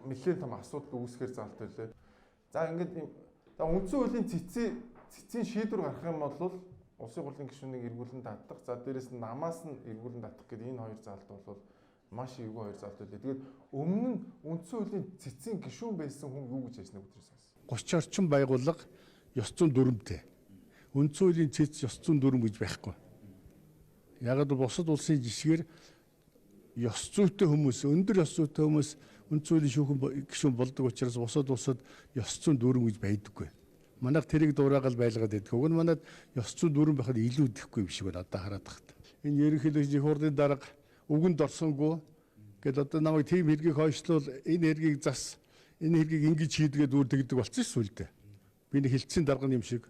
нэлээд том асуудал үүсгэр заалт байлээ. За ингээд үндсэн хуулийн цэцгийн шийдвэр гарах юм бол улсын хурлын гишүүнийг эргүүлэн татах, за дээрэс нь намаас нь эргүүлэн татах гэдэг энэ хоёр заалт бол маш эвгүй хоёр заалт байлээ. Тэгээд өмнө нь үндсэн хуулийн цэцгийн гишүүн байсан хүн юу гэж ярьснаа өдрөөс сонсон. 30 орчим байгууллага ёс зүйн дүрмтэй. Үндсэн хуулийн цэц ёс зүйн дүрм гэж байхгүй. Яг л бусад улсын жишгээр ёс зүйтэй хүмүүс, өндөр ёс зүйтэй хүмүүс үндсэн хуулийн шүүхэн гишүүн болдог учраас бусад улсад ёс зүйн дүрм гэж байдаггүй. Манайх тэрийг дуурайгаал байлгаад байдаг. Уг нь манайд ёс зүйн дүрм байхад илүү идэхгүй юм шиг байна одоо хараад тахад. Энэ ерөнхийлөгчийн хурлын дарга үгэнд орсонгүй гэд одоо намайг тийм хэргийг хойшлуул энэ хэргийг зас энэ хэргийг ингэж хийдгээд үр тэгдэг болсон шүү дээ. Би нэг хилцэн дарга юм шиг.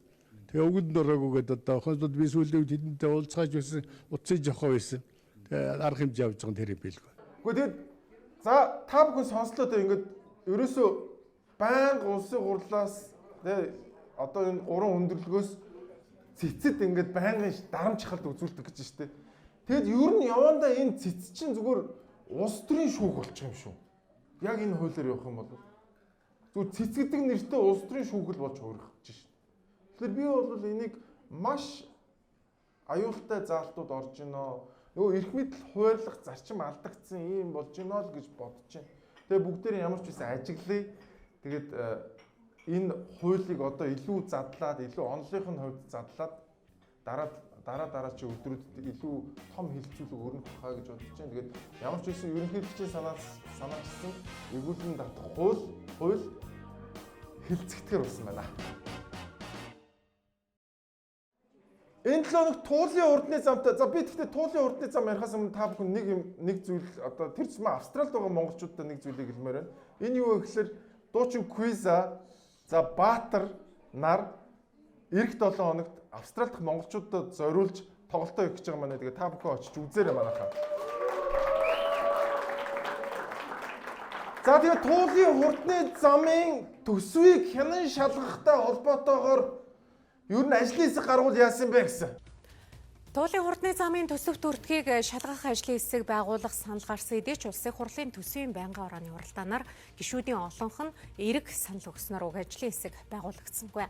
Тэгээ өгөнд нөрөөгөөд одоо хонцод би сүүлийн үед хэдэнтэй уулзгааж байсан, утсыг жохоо байсан. Тэгээ арга хэмжээ авч байгаа тэр билгүй. Гэхдээ тэгээд за та бүхэн сонслоо тэ ингээд ерөөсөө байнга улсын хурлаас тэгээ одоо энэ 3 өндөрлөгөөс цэцэд ингээд байнгын дарамт шахалт үзүүлдэг гэж штэ. Тэгэд ер нь явандаа энэ цэц чинь зүгээр улс төрийн шүүх болчих юм шүү. Яг энэ хуулиар явах юм бол зүгээр цэц гэдэг нэртэй улс төрийн шүүх л болж хуурах гэж штэ. Тэгэхээр би бол энийг маш аюултай заалтууд орж гинөө. Нөгөө эрх мэдэл хуулах зарчим алдагдсан юм болж гинөө л гэж бодож байна. Тэгээ бүгдээр ямар ч байсан ажиглая. Тэгээд энэ хуулийг одоо илүү задлаад, илүү онолынхын хувьд задлаад дараа чи өдрүүдэд илүү том хилцүүлэг өрнөх хаа гэж бодож байна. Тэгээд ямар ч байсан ерөнхийлөгчийн санаачсан эргүүлэн татах хууль хилцэгдэхэр болсон байна. Энэ 7 хоног туулын урдны замтай. За би тэгтээ туулын урдны зам ярихаас өмнө та бүхэн нэг зүйл одоо тэр зам Австралид байгаа монголчуудад нэг зүйлийг хэлмээр байна. Энэ юу вэ гэхээр дуучин Квиза за Баатар нар эх 7 хоногт Австрали дахь монголчуудад зориулж тоглолтоо хийх гэж байгаа маань. Тэгээ та бүхэн очиж үзээрэй манайхаа. За тэгээ туулын хурдны замын төсвийг хянан шалгахтай холбоотойгоор ер нь ажлын хэсэг гаргуул яасан бэ гэсэн. Туулын хурдны замын төсөв төртгийг шалгах ажлын хэсэг байгуулах санал гарсан хэдий ч улсын хурлын төсвийн байнгын орооны уралдаанаар гишүүдийн олонх нь эерэг санал өгснөөр уг ажлын хэсэг байгуулагдсангүй.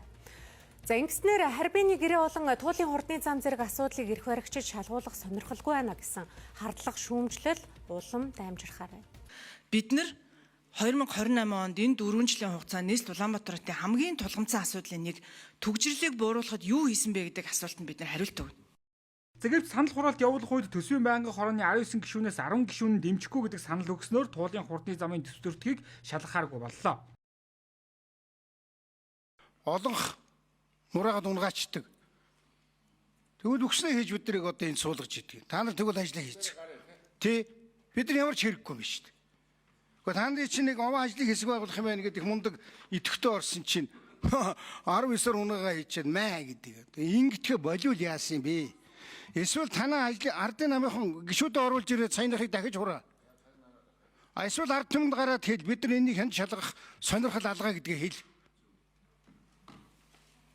За ингэснээр харбины гэрээ болон туулын хурдны зам зэрэг асуудлыг эрх баригчид шалгуулах сонирхолгүй байна гэсэн хардлага шүүмжлэл улам даймжирхаар байна. Бид нар 2028 онд энэ 4 жилийн хугацаанд нийслэл Улаанбаатарын хамгийн тулгамдсан асуудлын нэг түгжирлийг бууруулахад юу хийсэн бэ гэдэг асуултанд бид нар хариулт өгнө. Zegep санал хураалт явуулах үед төсвийн байнгын хорооны 19 гишүүнээс 10 гишүүн нь дэмжихгүй гэдэг санал өгснөөр туулын хурдны замын төсөв төртгийг шалгахааргүй боллоо. Олонх нураагаад унгаачдаг. Тэгвэл өгснөө хийж бид нарыг одоо энэ суулгаж идэг. Та нар тэгвэл ажиллаа хийцэг. Тэ бид нар ямар ч хэрэггүй юм шүү дээ. Гэхдээ та нарын чинь нэг овоо ажлыг хэсэг байгуулах юм байна гэдэг мундаг идэвхтэй орсон чинь 19-оор унаагаа хийчихэд маа гэдэг. Ингэтгэе болиул яасан юм бэ? Эсвэл танаа ажлын ардын намынхан гишүүдэд оруулж ирээд саяныхыг дахиж хураа. Эсвэл ард түмэнд гараад хэл бид нар энийг хянд шалгах сонирхол алгаа гэдгийг хэл.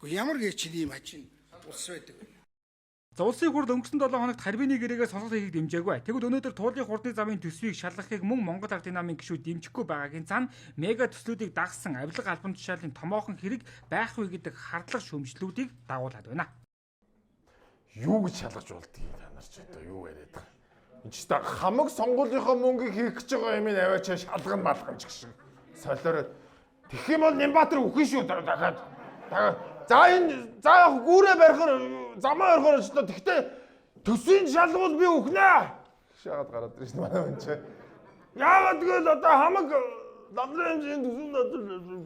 Гэхдээ ямар гэж ийм ажин улс байдаг. За улсын хурд өнгөрсөн 7 хоногт харбины гэрээгээс сонсох хийхийг дэмжээгүй. Тэгвэл өнөөдөр туулын хурдны замын төсвийг шалгахыг мөн Монгол Ардын намын гишүүд дэмжихгүй байгаагийн цаана мега төслүүдийг дагсан авилга албан тушаалын томоохон хэрэг байх вэ гэдэг хардлага шүүмжлүүдийг дагуулад байна. Юу гэж шалгаж болдгийг та нар ч одоо юу яриад байгаа. Энд ч та хамаг сонгуулийнхаа мөнгийг хийх гэж байгаа юм аваач шалган малган ч гэх шиг солиороод тэгэх юм бол Нямбатар үхэн шүү дахиад. За энэ за яг гүүрээ барихаар замаа орохоор ч тэгтээ төсвийн шалгуул би өгнэ. Шаагаад гараад ирсэн манай хүн чи. Яагаад тэгэл одоо хамаг дадлын хэмжээний төсвийн надад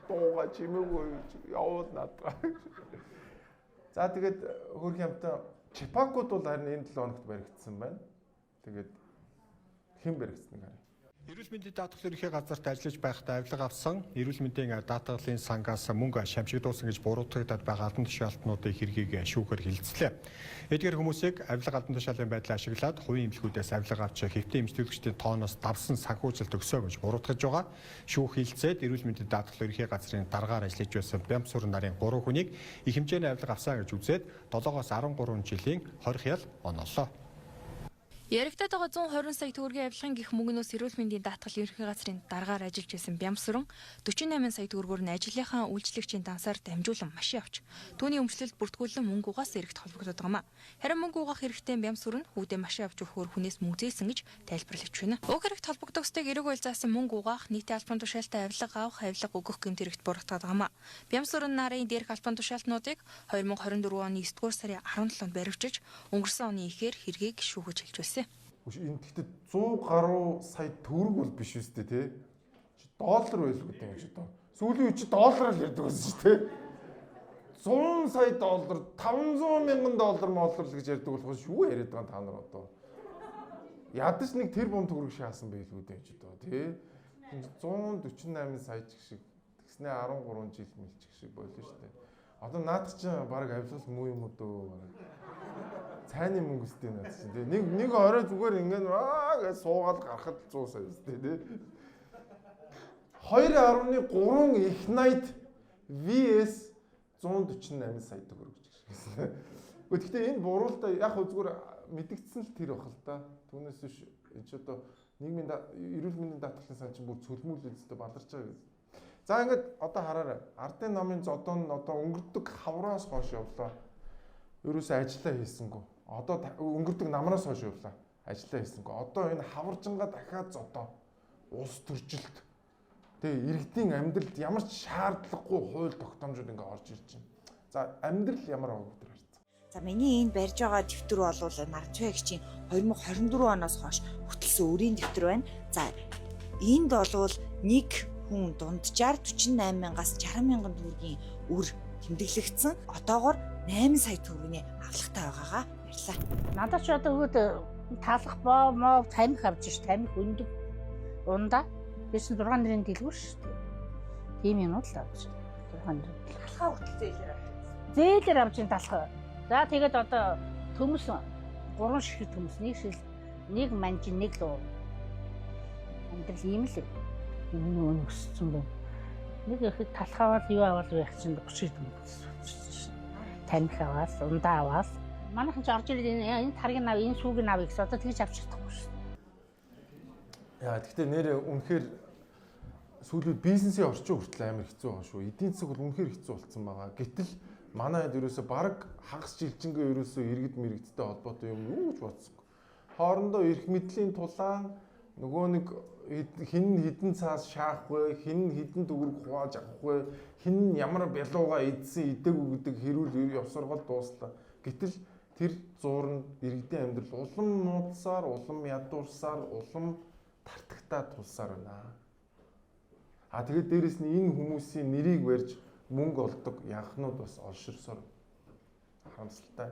тоогаа чимээгүй яваад надаа. За тэгээд хөрх юмтай Чипакууд бол харин энэ 7 хоногт баригдсан байна. Тэгээд хэн баригдсан гэх юм. Эрүүл мэндийн даатгалын ерөнхий газарт ажиллаж байхдаа авилга авсан эрүүл мэндийн даатгалын сангаас мөнгө шамшигдуулсан гэж буруутгагдаад байгаа албан тушаалтнуудын хэргийг шүүхээр хилцлээ. Эдгээр хүмүүсийг авилга албан тушаалын байдлаар ашиглаад хувийн эмнэлгүүдээс авилга авч хэвтэн эмчилгээгчдийн тооноос давсан санхүүжилт өгсөө гэж буруутгаж байгаа. Шүүх хилцээд эрүүл мэндийн даатгалын ерөнхий газрын даргаар ажиллаж байсан Бямсүр нарын 3 хүнийг их хэмжээний авилга авсан гэж үзээд 7-оос 13 жилийн хорих ял оноолоо. Яригдаад байгаа 120 сая төгрөгийн авилгын гих мөнгнөөс эрүүл мэндийн даатгал ерөнхий газрын даргаар ажиллаж байсан Бямсүрэн 48 сая төгрөгөөр нь ажлынхаа үйлчлэгчийн дансаар дамжуулан машин авч түүний өмчлөлд бүртгүүлэн мөнгө угаас эрэгт холбогдоод байгаамаа. Харин мөнгө угаах хэрэгтэй Бямсүрэн хүүдээ машин авч өгөхөөр хүнээс мөнгө зээлсэн гэж тайлбарлаж байна. Уг эрэгт холбогдохстой эрэг уйлзаасан мөнгө угаах нийтийн албан тушаалтай авилга авах авилга өгөх гэмт эрэгт буруутгаад байгаамаа. Бямсүрэн нарын дээрх албан тушаалтнуудыг 2024 оны 9-р сарын 17-нд баривчиж өнгөрсөн оны ихээр хэргийг шүүгэж хэлж байсан. Энэ гэхдээ 100 гаруй сая төгрөг бол биш үстэй тий. Доллар байлгүй гэдэг юм шиг доо. Сүүлийн үе чи доллараар ярьдаг байсан шүү тий. 100 сая доллар, 500 мянган доллар моллор л гэж ярьдаг болохоос юу яриад байгаа та нар одоо. Ядаж нэг тэр бом төгрөг шаасан байлгүй дээ чи доо тий. 148 сая ч шиг тэгснэ 13 жил мэлчих шиг болов шүү дээ. Одоо наадах чинь баг авилгал муу юм уу дөө. Цайны мөнгөстэй наад чинь тий. Нэг орой зүгээр ингээд гэж суугаад гарахад 100 сая үстэй тий. 2.3 их найт VS 148 сая төгрөг гэж хэлсэн. Гэхдээ энэ буруултаа яг зүгээр мэдгдсэн л тэр бах л да. Түүнээс биш энэ ч одоо нийгмийн эрүүл мэндийн даатгалын сан чинь бүр цөлмөл үзэлтэй баларч байгаа гэсэн. За ингээд одоо хараарай. Ардын намын зодоо нь одоо өнгөрдөг хавраас хойш явлаа. Ерөөсөө ажиллаа хийсэнгүү. Одоо өнгөрдөг намраас хойш явлаа. Ажиллаа хийсэнгүү. Одоо энэ хаваржингаа дахиад зодоо. Улс төржилт. Тэгээ иргэдийн амьдралд ямар ч шаардлагагүй хууль тогтоомжууд ингээ орж ирж байна. За амьдрал ямар авах гэдэг харцсан. За миний энэ барьж байгаа дэвтэр бол Марчвагчийн 2024 оноос хойш хөтлсөн өрийн дэвтэр байна. За энд бол нэг хүн дунджаар 48,000-аас 60,000 төгрөгийн үр тэмдэглэгдсэн. Одоогоор 8 сая төгрөгийн авлагатай байгаагаа ярьлаа. Надад ч одоо өгөөд таалах моо тамхи авч ш тамхи өндөг ундаа биш 6 нэрийн дэлгүүр ш. Тийм юм уу л авч 6 нэр. Талхаа хүртэл зээлэр авч. Зээлэр авч талхаа. За тэгээд одоо төмөс 3 ширхэг төмөс нэг шил нэг манжин нэг луу. Амьдрал ийм л энэ өссөн байна. Нэг их талхаавал юу аваад байх чинь 30 төмөс. Тамхи аваад ундаа аваад манайхан ч орж ирээд энэ таргийн нав энэ сүүгийн нав гэсэн одоо тэгж авч чадахгүй шүү. Яа гэхдээ нэр үнэхээр сүүлийн бизнесийн орчин хүртэл амар хэцүү байгаа шүү. Эдийн засаг бол үнэхээр хэцүү болсон байгаа. Гэтэл манайд ерөөсө баг хагас жилжингээ ерөөсө иргэд мэрэгдтэй холбоотой юм юу гэж бодсонгүй. Хоорондоо эрх мэдлийн тулаан нөгөө нэг хідэн цаас шаах вэ, хідэн төгрөг хувааж авах вэ, хин ямар бялууга идсэн идэв гэдэг хэрүүл явсаргал дууслаа. Гэтэл тэр зуурн иргэдийн амьдрал улам нууцсаар, улам ядуурсаар, улам тартагтаа тулсаар байна. Тэгээд дээрэс нь энэ хүмүүсийн нэрийг барьж мөнгө олдог янхнууд бас олширсоор харамсалтай.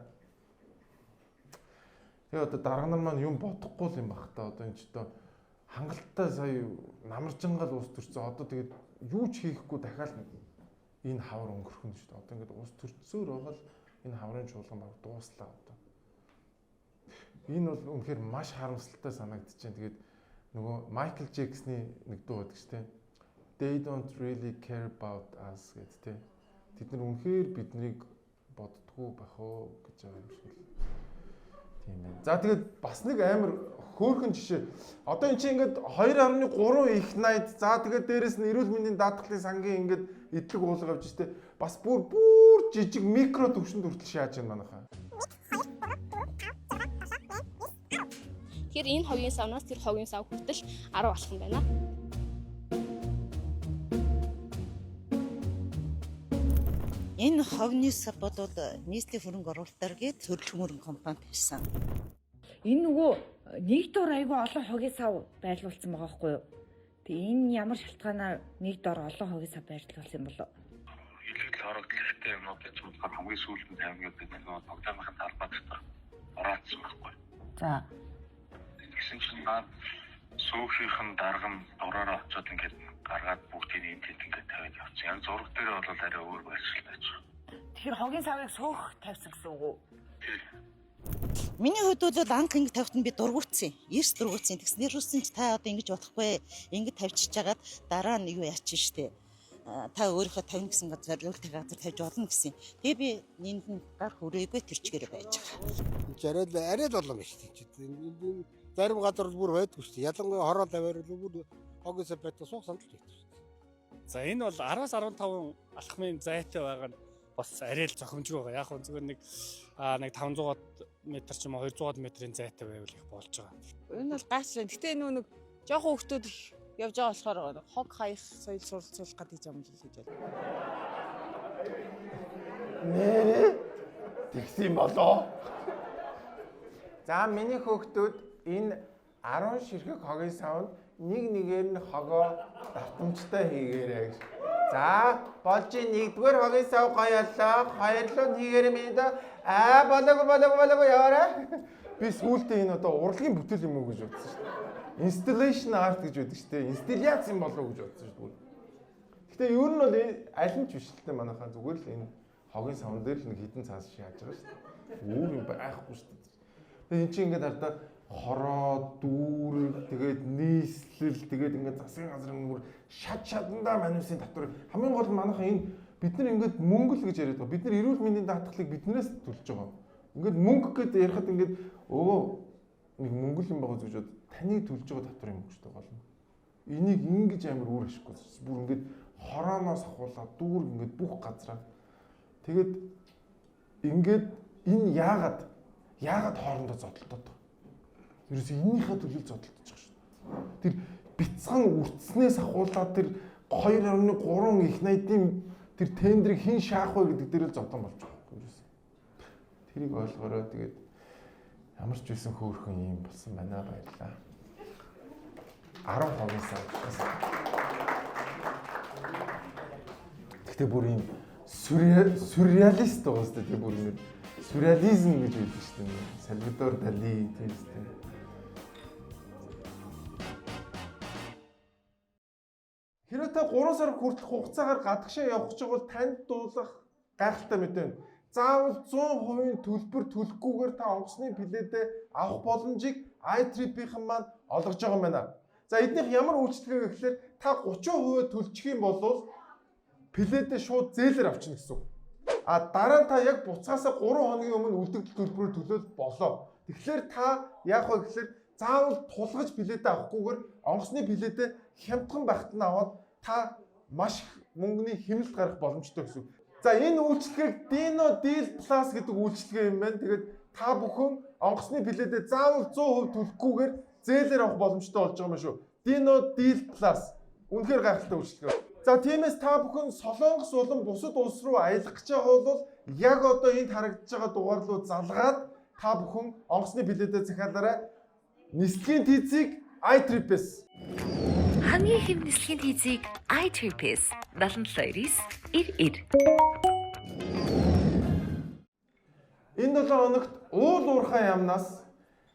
Тэгээ одоо дарга нар маань юм бодохгүй л юм бах та. Одоо энэ ч одоо хангалттай сая намаржингаал уус төрсөн. Одоо тэгээд юу ч хийхгүй дахиад энэ хавар өнгөрөх нь шүү дээ. Одоо ингээд уус төрцөөр байгаа л энэ хаврын чуулган баг дууслаа одоо. Энэ бол үнэхээр маш харамсалтай санагдчихээн. Тэгээд нөгөө Майкл Джексны нэг дуу байдаг шүү дээ. They don't really care about us гэдэг. Тэд нар үнэхээр биднийг боддгоо байх уу гэж байгаа юм шиг л. Тийм байна. За тэгээд бас нэг амар хөөрхөн жишээ. Одоо эн чинь ингээд 2.3 их найд. За тэгээд дээрэс нь эрүүл мэндийн даатгалын сангийн ингээд идэлэг уулга авч штэ. Бас бүр жижиг микро төвшөнд хүртэл шааж байна манайхаа. Тэгэхээр энэ хогийн савнаас тэр хогийн сав хүртэл 10 болох юм байна. Энэ хогны сав бол нийслэлийн хөрөнгө оруулалтаар гээд төрөлх мөрөн компани тавьсан. Энэ нөгөө нэг дор айгүй олон хогийн сав байрлуулсан байгаа байхгүй юу? Тэгээ энэ ямар шалтгаанаар нэг дор олон хогийн сав байрлуулсан юм болов? Илэрхийлэл хорогдлогтой юмнууд гэж бодоход хамгийн сүүлд нь таймгууд нөгөө тогтоомын талбай дотор ороодсон байхгүй. За. Тэгсэн чинь наад сүүхийнхэн дарга нь дураараа очиод ингээд гаргаад бүгдийг энэ тэнд ингээд тавиад явчихсан. Яг зураг дээр бол арай өөр байршилтай ч. Тэгэхээр хогийн савыг суух тавьсан гэсэн үг үү? Миний хувьд бол анх ингэ тавьтан би дургуутсан. Эрс дургуутсан. Тэгснээр рүүсэн ч та одоо ингэж бодохгүй. Ингэ тавьчихж жагаад дараа нь юу яачих штэ. Та өөрийнхөө тавина гэсэн зорилготой газар тавьж болно гэсэн. Тэгээ би энд нь гар хүрээгүй төрчгөр байж байгаа. Арай л болон шүү дээ. Зарим газар бүр байдгүй шүү дээ. Ялангуяа хороо тавиар л бүр хогийн сав байдаг суух сандал байдаг шүү дээ. За энэ бол 10-аас 15 алхмын зайтай байгаа нь бас арай л зохимжгүй байгаа. Яг нь зүгээр нэг 500 м ч юм уу 200 м-ийн зайтай байвал их болж байгаа. Энэ бол гайхшаа. Гэтэ нөө нэг жоохон хөвгтүүд явж байгаа болохоор хог хаях соёл суралцуулах гэдэг юм л хийж байна. Нэрээ тэгсэн болоо. За миний хөвгтүүд энэ 10 ширхэг хогийн савнд нэг нэгээр нь хогоо давтамжтай хийгээрэй гэж. За болж нэгдүгээр хогийн сав гоёлоо. Хоёрлоо хийгээрэй минь да. Болоогүй яваарай. Би сүүлдээ энэ одоо урлагийн бүтээл юм уу гэж бодсон шүү дээ. installation art гэж байдаг шүү дээ. Инсталляц юм болов уу гэж бодсон шүү дээ. Гэтэ ер нь бол аль нь ч биш л дээ манайхаа зүгээр л энэ хогийн савн дээр л нэг хідэн цаас шиг яаж байгаа шүү дээ. Өөр юм байхгүй шүү дээ. Тэгээ эн чинь ингээд хардаа хороо, дүүрэг, тэгээд нийслэл, тэгээд ингээд засгийн газрын мөр шатандаа манусын татвар хамгийн гол нь манайхаа энэ бид нар ингээд мөнгө л гэж яриад байгаа. Бид нар эрүүл мэндийн даатгалыг биднээс төлж байгаа. Ингээд мөнгө гэд ярихад ингээд нэг мөнгө л юм байгаа гэж бод таныг төлж байгаа татвар юм шүү дээ гол нь. Энийг ингэж амар өөр ашиггүй. Бүр ингээд хорооноос ахуулаад дүүрэг ингээд бүх газраа. Тэгээд ингээд энэ яагаад хоорондоо зодтолтоод байгаа. Ерөөс энэнийхээ төлөв зодтолтож байгаа шүү дээ. Тэр бяцхан үрдснээс ахуулаад тэр 2.3 их найдын тэр тендрийг хэн шаах вэ гэдэг дээр л зодон болж байгаа юм ерөөс. Тэрийг ойлгоорой. Тэгээд ямар ч байсан хөөрхөн юм болсон байна баярлаа. 10% сар. Гэтэ бүр юм сюрреалист байгаа шүү дээ. Бүр ингэ сюрреализм гэж хэлдэг шүү дээ. Сальвадор Дали тийм шүү дээ. Хэрэв та 3 сар хүртэлх хугацаагаар гадагшаа явах гэж бол танд дуулах гайхалтай мэдээ. Заавал 100% төлбөр төлөхгүйгээр та онгоцны билетээ авах боломжийг iTrip-ийн маань олгож байгаа юм байна. За эднийх ямар үйлчлэгээ гэхээр та 30% төлчих юм бол билетээ шууд зээлээр авчна гэсэн үг. А дараа нь та яг буцаасаа 3 хоногийн өмнө үлдэгдэл төлбөрөөр төлөөд болоо. Тэгэхээр та яах вэ гэхээр заавал тулгаж билетээ авахгүйгээр онгоцны билетээ хямдхан багт нь аваад та маш их мөнгөний хэмнэлт гарах боломжтой гэсэн. За энэ үйлчлэгийг Dino Deal Plus гэдэг үйлчлэгээ юм байна. Тэгээд та бүхэн онгоцны билетээ заавал 100% төлөхгүйгээр зээлээр авах боломжтой болж байгаа юм шүү. Dino Deal Plus үнэхээр гайхалтай үйлчлэгээ. За тиймээс та бүхэн Солонгос болон бусад улс руу аялах гэж байгаа бол яг одоо энд харагдаж байгаа дугаар руу залгаад та бүхэн онгоцны билетээ захиалаарай. Нислэгийн тийзийг iTrip-с. Хамгийн хэв нислэгийн тийзийг iTrip-с 77.90. Энэ 7 хоногт уул уурхай яамнаас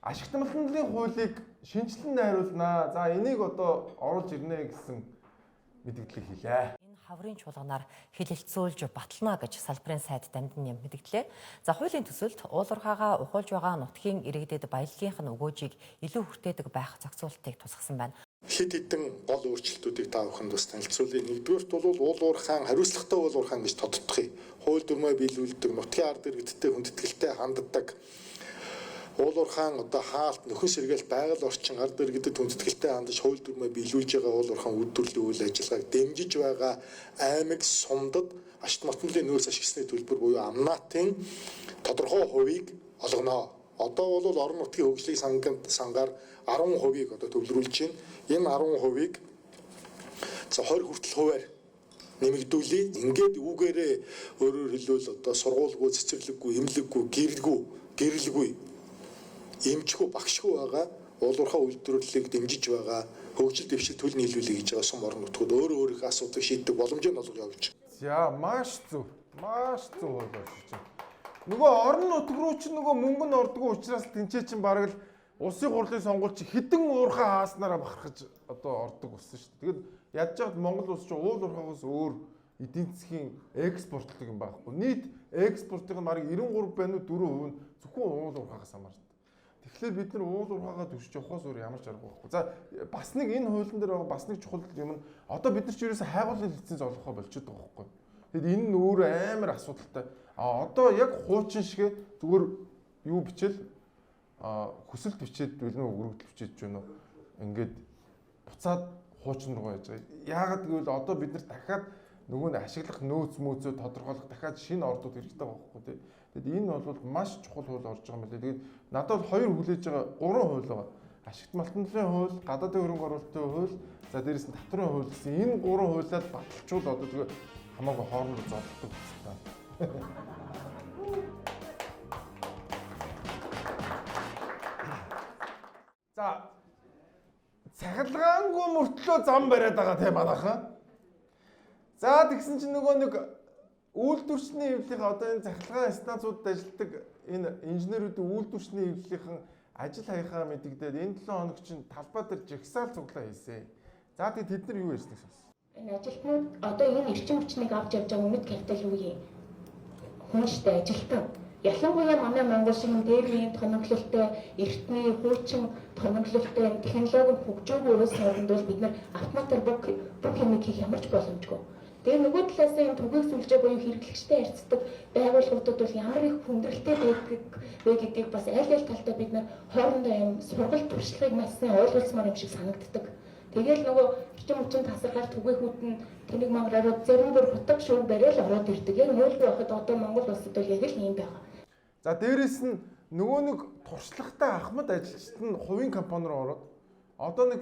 ашигт малтны хуулийг шинжилэн найруулнаа. За энийг одоо оруулж ирнэ гэсэн мэдээлэл хийлээ. Хаврын чуулганаар хэлэлцүүлж батлана гэж салбарын сайд дамжин юм мэдгдлээ. За хуулийн төсөлд уулуурхайгаа ухуулж байгаа нутгийн иргэдэд баялагийнх нь өгөөжийг илүү хүртээдэг байх зохицуултыг тусгасан байна. Хэд хэдэн гол өөрчлөлтүүдийг та бүхэнд бас танилцуулъя. Нэгдүгээрт бол уулуурхайн хариуцлагатай уулуурхайн гэж тодтогдохыг. Хууль дүрмээ биелүүлдэг, нутгийн ард иргэдтэй хүндэтгэлтэй ханддаг. Уулуурхайн одоо хаалт нөхөн сэргээл байгаль орчин ард иргэдэд хүндэтгэлтэй хандаж хууль дүрмээ биелүүлж байгаа уулуурхайн үйлдвэрлэлийн үйл ажиллагааг дэмжиж байгаа аймаг сумдад ашигт малтны нөөц ашигласны төлбөр буюу амнаатын тодорхой хувийг олгоно. Одоо бол орон нутгийн хөгжлийн сангаар 10%-ийг одоо төвлөрүүлж байна. Энэ 10%-ийг за 20 хүртэл хувиар нэмэгдүүлээ. Ингээд үүгээрээ өөрөөр хэлбэл одоо сургуулгүй, цэцэрлэггүй, эмнэлэггүй, гэрэлгүй эмчгүй багшгүй байгаа уулуурхай үйлдвэрлэлийг дэмжиж байгаа хөгжил дэвшил төлөв нийлүүлэх гэж байгаа сум орон нутгууд өөр өөрийнхөө асуудлыг шийддэг боломжийг олгож явж байна. За маш зөв болж байна. Нөгөө орон нутг руу ч нөгөө мөнгө нь ордгоо учраас тэнцээ чин бараг л улсын хурлын сонгуульч хідэн уурхай хааснараа бахархаж одоо ордог болсон шүү дээ. Тэгэд ядж хаад Монгол улс чинь уул уурхайгаас өөр эдийн засгийн экспортлог юм байхгүй. Нийт экспортын бараг 93 байна уу 4% нь зөвхөн уул уурхайгаас хамаардаг. Тэгэхээр бид нар уул уурхайгаа төсч явахаас өөр ямар ч арга байхгүй. За бас нэг энэ хуулийн дээр байгаа бас нэг чухал юм нь одоо бид нар ч ерөөсөө хайгуулын лиценз олгохоо болчиход байгаа байхгүй. Тэгэд энэ нь өөр амар асуудалтай. Одоо яг хуучин шиг зүгээр юу бичээл хүсэлт бичээд билнэ өгөрөгдөл бичиж байна уу? Ингээд буцаад хуучин руу яаж байгаа. Яагаад гэвэл одоо бид нар дахиад нөгөө нь ашиглах нөөцөө тодорхойлох дахиад шинэ ордууд хэрэгтэй байгаа байхгүй тий. Тэгэд энэ бол маш чухал хууль орж байгаа юм байна. Тэгээд надад бол 2 хүлээж байгаа 3 хууль байгаа. Ашигт малтны хууль, гадаадын хөрөнгө оруулалтын хууль, за дээрэс нь татврын хууль гэсэн энэ 3 хуулиад баталчул одоо тэгээ хамаагүй хоорондоо зодтолдог байна. За цахилгаангүй мөртлөө зам бариад байгаа тийм манайхан. За тэгсэн чинь нөгөө нэг үйлдвэрчний хэвлэлийнхаа одоо энэ цахилгаан станцуудад ажилладаг энэ инженерүүдийн үйлдвэрчний хэвлэлийнхэн ажил хаяхаа мэдэгдээд энэ 7 хоног чинь талбай дээр жигсаал цуглаа хийсэн. За тэгээд тэд нар юу ярьсныг сонс. Энэ ажилтнууд одоо энэ эрчим хүчнийг авч явж байгаа үнэт капитал юу юм? Хүн штэ ажилтан. Ялангуяа манай Монгол шиг дээр үеийн тоноглолтой, эртний хуучин тоноглолтой технологи хөгжөөгүй улс орнд бол бид нар автоматар бүх юмыг хийх ямар ч боломжгүй. Тэгээ нөгөө талаас энэ түгээх сүлжээ буюу хэрэглэгчтэй харьцдаг байгууллагуудад бол ямар их хүндрэлтэй вэ гэдгийг бас аль аль талдаа бид нар хоорондоо юм сургалт туршлагыг маш сайн ойлгуулсмаар юм шиг санагддаг. Тэгээл нөгөө эрчим хүчин тасархал түгээхүүд нь тэнийг мангаараа зарим бүр хутаг шүүг бариад ороод ирдэг. Яг нөлөө байхад одоо Монгол улсад бол яг л ийм байгаа. За дээрэс нь нөгөө нэг туршлагатай ахмад ажилчид нь хувийн компани руу ороод одоо нэг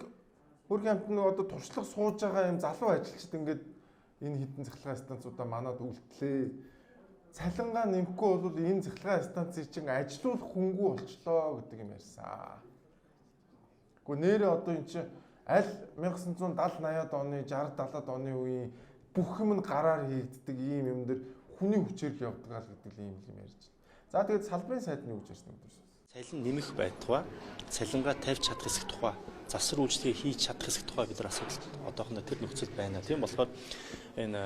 хөргийн хамт нэг одоо туршлага сууж байгаа юм залуу ажилчид ингээд энэ хідэн цахилгаан станцуудаа манад үлдлээ. Цалингаа нэмэхгүй бол энэ цахилгаан станцыг чинь ажилуулах хөнгүү болчлоо гэдэг юм ярьсан. Гэхдээ нэрээ одоо эн чинь аль 1970-80-ад оны 60-70-ад оны үеийн бүх юм нь гараар хийгддэг ийм юм дэр хүний хүчээр л явдаг гэдэг ийм юм ярьж байна. За тэгээд салбарын сайд нь юу гэж ярьсан юм бэ? Цалин нэмэх байтугай, цалингаа тавьж чадах хэсэг тухай, засвар үйлчлэгийг хийж чадах хэсэг тухай бид нар асуудал одоохондоо тэр нөхцөл байна. Тийм болохоор энэ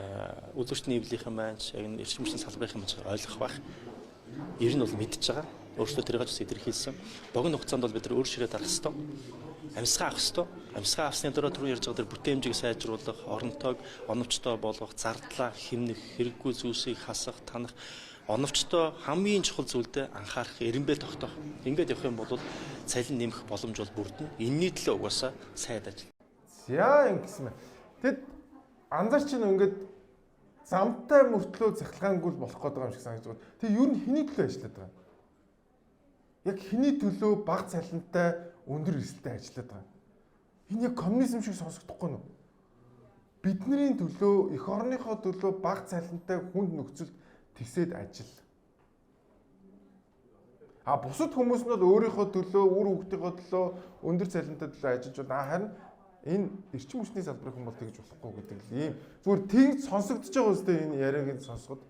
үзүүлэлтийн эвлийнхэн маань яг энэ эрчим хүчний салбарын маань ойлгох байх. Ер нь бол мэдж байгаа. Өөрсдөө тэрийг ч илэрхийлсэн. Богино хугацаанд бол бид нар өөр ширээ дарах ёстой. Амьсгаа авах ёстой. Амьсгаа авсны дараа түрүү ярьж байгаа тэр бүтээмжийг сайжруулах, оронтойг оновчтой болгох, зардлаа хэмнэх, хэрэггүй зүйлсийг хасах, танах, оновчтой хамгийн чухал зүйлдээ анхаарах, эренбэл тогтоох. Ингээд явах юм бол цалин нэмэх боломж бол бүрдэнэ. Энэний төлөө угаасаа сайд ажил. За ингэсэн мэ. Тэгэд анзаарч чинь ингээд замтай мөртлөө цахилгаангүй болох гэдэг юм шиг санагдаж байна. Тэг ер нь хэний төлөө ажиллаад байгаа юм? Яг хэний төлөө бага цалинтай өндөр эрсдэлтэй ажиллаад байгаа. Энэ яг коммунизм шиг сонсогдохгүй нү? Бидний төлөө, эх орныхоо төлөө бага цалинтай хүнд нөхцөлд тэгсээд ажил. Бусад хүмүүс нь бол өөрийнхөө төлөө, үр хүүхдийнхөө төлөө өндөр цалинтай төлөө ажиллаж байна. Харин энэ эрчим хүчний салбарын хүмүүс бол тэгж болохгүй гэдэг л ийм. Зүгээр тэгж сонсогдож байгаа үстэй энэ яриаг сонсоход.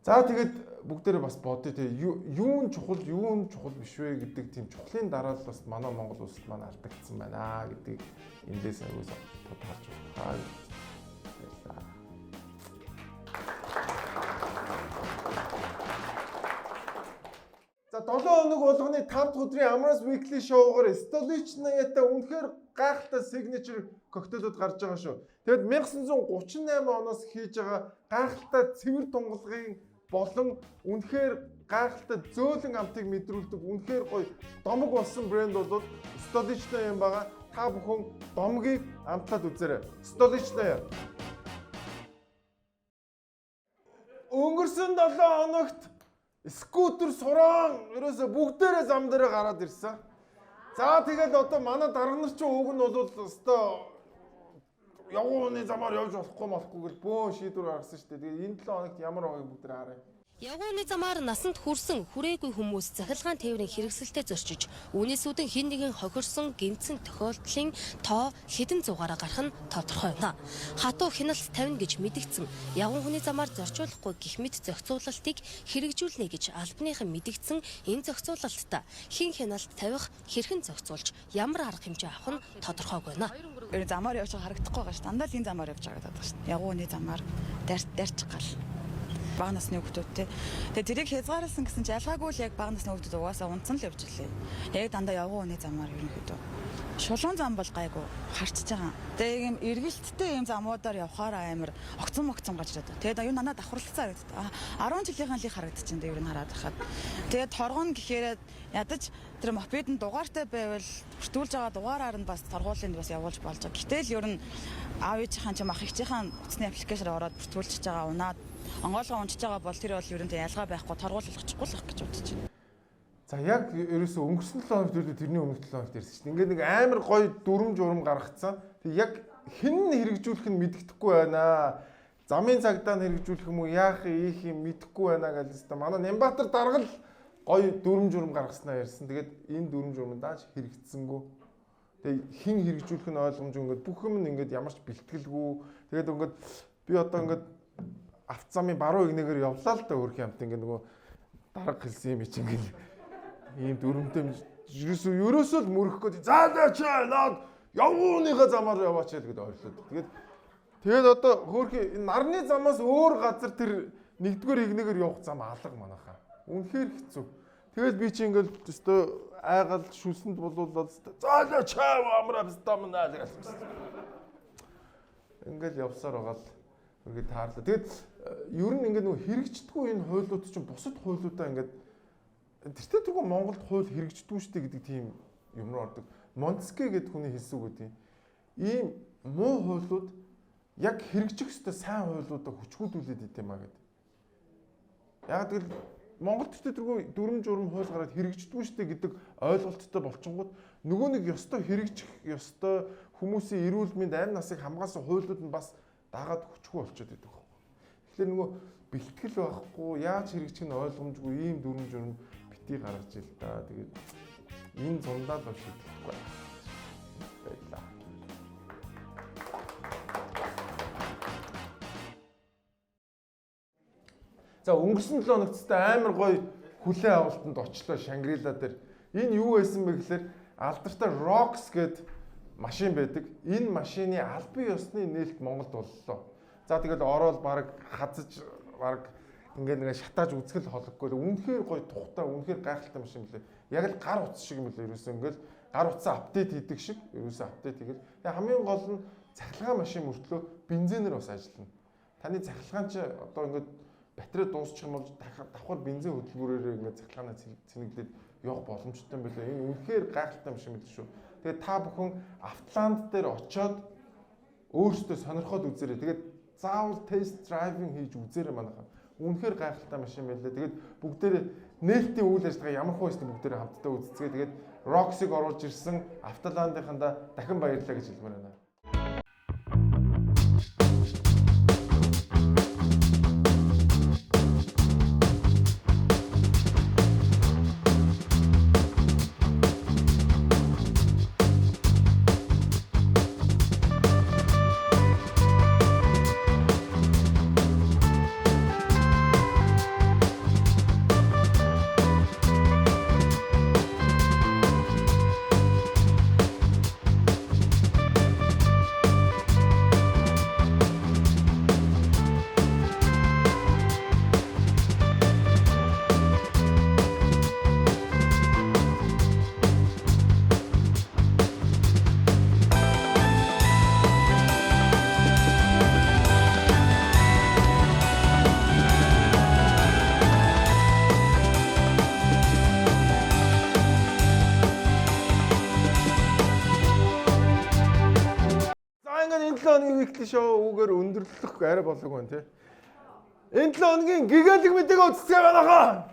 За тэгээд бүгдээрээ бас бодъё те юу нь чухал биш вэ гэдэг тийм чухлын дараа л бас манай Монгол улсад маань алдагдсан байна гэдгийг эндээс аюул тодорхойлж байна. За 7 хоног болгоны 5 дахь өдрийн Amras Weekly Show-гоор Stolichnayaтай үнэхээр гайхалтай signature коктейлүүд гарч байгаа шүү. Тэгэд 1938 оноос хийж байгаа гайхалтай цэвэр тунгалгын болон үнэхээр гайхалтай зөөлөн амтыг мэдрүүлдэг үнэхээр гоё домог болсон брэнд бол Stolichnaia юм байгаа. Та бүхэн домгийг амтлаад үзээрэй. Stolichnaia. Өнгөрсөн 7 хоногт скутер суран ерөөсө бүгдээрээ зам дээр гараад ирсэн. За тэгэл одоо манай дарга нар ч уг нь бол өстой явгууны замаар явж болохгүй гэл бөө шийдвэр гаргасан шүү дээ. Тэгээ энэ 7 хоногт ямар байгааг бүгд харъя. Явгууны замаар насанд хүрсэн хүрээгүй хүмүүс захилгаан тээврийн хэрэгсэлтэй зорчиж, үүнээс үүдэн хэн нэгэн хохирсон гэмтсэн тохиолдлын тоо хэдэн зугаараа гарах нь тодорхой байна. Хатуу хяналт тавина гэж мэдгдсэн явгууны замаар зорчуулахгүй гэх мэт зохицуулалтыг хэрэгжүүлнэ гэж албаныхан мэдгдсэн энэ зохицуулалтад хэн хяналт тавих, хэрхэн зохицуулж, ямар арга хэмжээ авах нь тодорхойгүй байна. Замаар явж байгаа харагдахгүй байгаа ш. Дандаа л энэ замаар явж байгаа гэдэг ш. Явгууны замаар дарж гал. Бага насны хүүхдүүд те. Тэгээ тэрийг хязгаарласан гэсэн чинь ялгаагүй л яг бага насны хүүхдүүд угаасаа унтсан л явж ирлээ. Яг дандаа явган хүний замаар ерөнхийдөө. Шулуун зам бол гайгүй харчиж байгаа. Тэгээ ийм эргэлттэй ийм замуудаар явхаар амар огцон гарч ирээд. Тэгээд аюу надад давхарлалцсан харагддаг. 10 жилийнхэн лиг харагдчихээн дээ ер нь хараад байхад. Тэгээд торгоно гэхээр ядаж тэр мопедын дугаартай байвал бүртгүүлж байгаа дугаараар нь бас торгуулынд бас явуулж болж байгаа. Гэтэл ер нь аав ээжийнхэн ч ах эгчийнхэн утасны аппликейшнээр ороод бүртгүүлж байгаа унаад онгоолгоо унчиж байгаа бол тэр бол ерөнхийдөө ялгаа байхгүй торгуулчихгүй л гэж бодож байна. За яг ерөөсөө өнгөрсөн 7 хоногт тэрний өмнөх 7 хоногт ярьсан чинь ингээд нэг амар гоё дүрм журм гаргацсан. Тэг яг хэн нь хэрэгжүүлэх нь мэддэхгүй байна. Замын цагдаа нь хэрэгжүүлэх юм уу, яах ийх юм мэдэхгүй байна гэж хэвээр манай Нямбатар дарга л гоё дүрм журм гаргаснаа ярьсан. Тэгээд энэ дүрм журманд дааж хэрэгжсэнгүй. Тэг хэн хэрэгжүүлэх нь ойлгомжгүй ингээд бүх юм ингээд ямар ч бэлтгэлгүй. Тэгээд ингээд би одоо ингээд автозамын баруун игнэгээр явлаа л да өөрх юмт ингээд нөгөө дарга хэлсэн юм чинь ингээд ийм дүрмтэй ерөөсөө л мөрөхгүй. За наад явууныхаа замаар яваач гэдэг ойрлоод. Тэгээд одоо хөөрхи нарны замаас өөр газар тэр нэгдүгээр игнэгээр явах зам алга манайхаа. Үнэхээр хэцүү. Тэгээд би чи ингээл өстөө айгал шүлсэнд болуулаад за чав амраа бистамнаа гэсэн. Ингээл явсаар байгаа л үргэлж таарлаа. Тэгээд ер нь ингээд нөгөө хэрэгждэггүй энэ хуулиуд чинь бусад хуулиудаа ингээд тэртээ тэргүй Монголд хууль хэрэгждэггүй шүү дээ гэдэг тийм юм руу ордог. Монтске гэдэг хүний хэлсэн үг үү. Ийм муу хуулиуд яг хэрэгжих ёстой сайн хуулиудаа хүчгүүдүүлээд идэм аа гэдэг. Яг тэгэл Монголд тэртээ тэргүй дүрм журм хууль гараад хэрэгждэггүй шүү дээ гэдэг ойлголттой болчингууд нөгөө нэг ёстой хэрэгжих ёстой хүмүүсийн эрүүл мэнд амь насыг хамгаалсан хуулиуд нь бас дагаад хүчгүй болчиход байдаг. Тэгэхээр нөгөө бэлтгэл байхгүй яаж хэрэгжих нь ойлгомжгүй ийм дүрм журм битгий гаргаж ил да. Тэгээд энэ зундаа л шийдэхгүй байлаа. За өнгөрсөн 7 хоногт амар гоё хүлээ авалтанд очлоо Шангрила дээр. Энэ юу байсан бэ гэхээр алдартай Rox гэдэг машин байдаг. Энэ машины албан ёсны нээлт Монголд боллоо. За тэгэл ороод баг хазаж баг ингээ шатааж үзгэл хологгүй. Үнэхээр гоё тухтай, үнэхээр гайхалтай машин билээ. Яг л гар утас шиг юм билээ. Ерөөсөө ингээл гар утсаа апдейт хийдэг шиг. Ерөөсөө апдейт хийгээл. Тэгээ хамгийн гол нь цахилгаан машин мөртлөө бензинээр бас ажиллана. Таны цахилгаан чи одоо ингээд батарей дуусчих юм бол давхар бензин хөдөлгөөрөөр ингээд цахилгаанаа цэнэглээд явах боломжтой юм билээ. Энэ үнэхээр гайхалтай машин билээ шүү. Тэгээ та бүхэн Автоланд дээр очиод өөрсдөө сонирхоод үзээрэй. Тэгээд заавал тест драйвинг хийж үзээрэй манайхаа. Үнэхээр гайхалтай машин байлаа. Тэгээд бүгдээрээ нээлтийн үйл ажиллагаа ямар хөө байсан бүгдээрээ хамтдаа үзцгээе. Тэгээд Rox-ыг оруулж ирсэн Автоландынхандаа дахин баярлалаа гэж хэлмээр байна. Weekly show үгээр өндөрлөх арай болог байна тий. Энэ 7 хоногийн гигантик мэдээгээ үзцгээе манайхаа.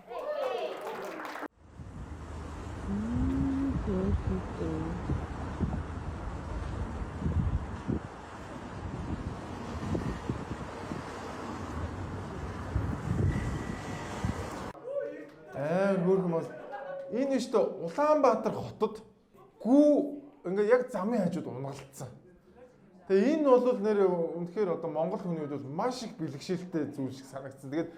Хөөрхөн бол энэ нь шүү дээ Улаанбаатар хотод гүү ингээ яг замын хажууд унгалтсан. Тэгээ энэ бол нэр үнэхээр одоо Монгол хүний хувьд бол маш их бэлгшээлтэй зүйл шиг санагдсан. Тэгээд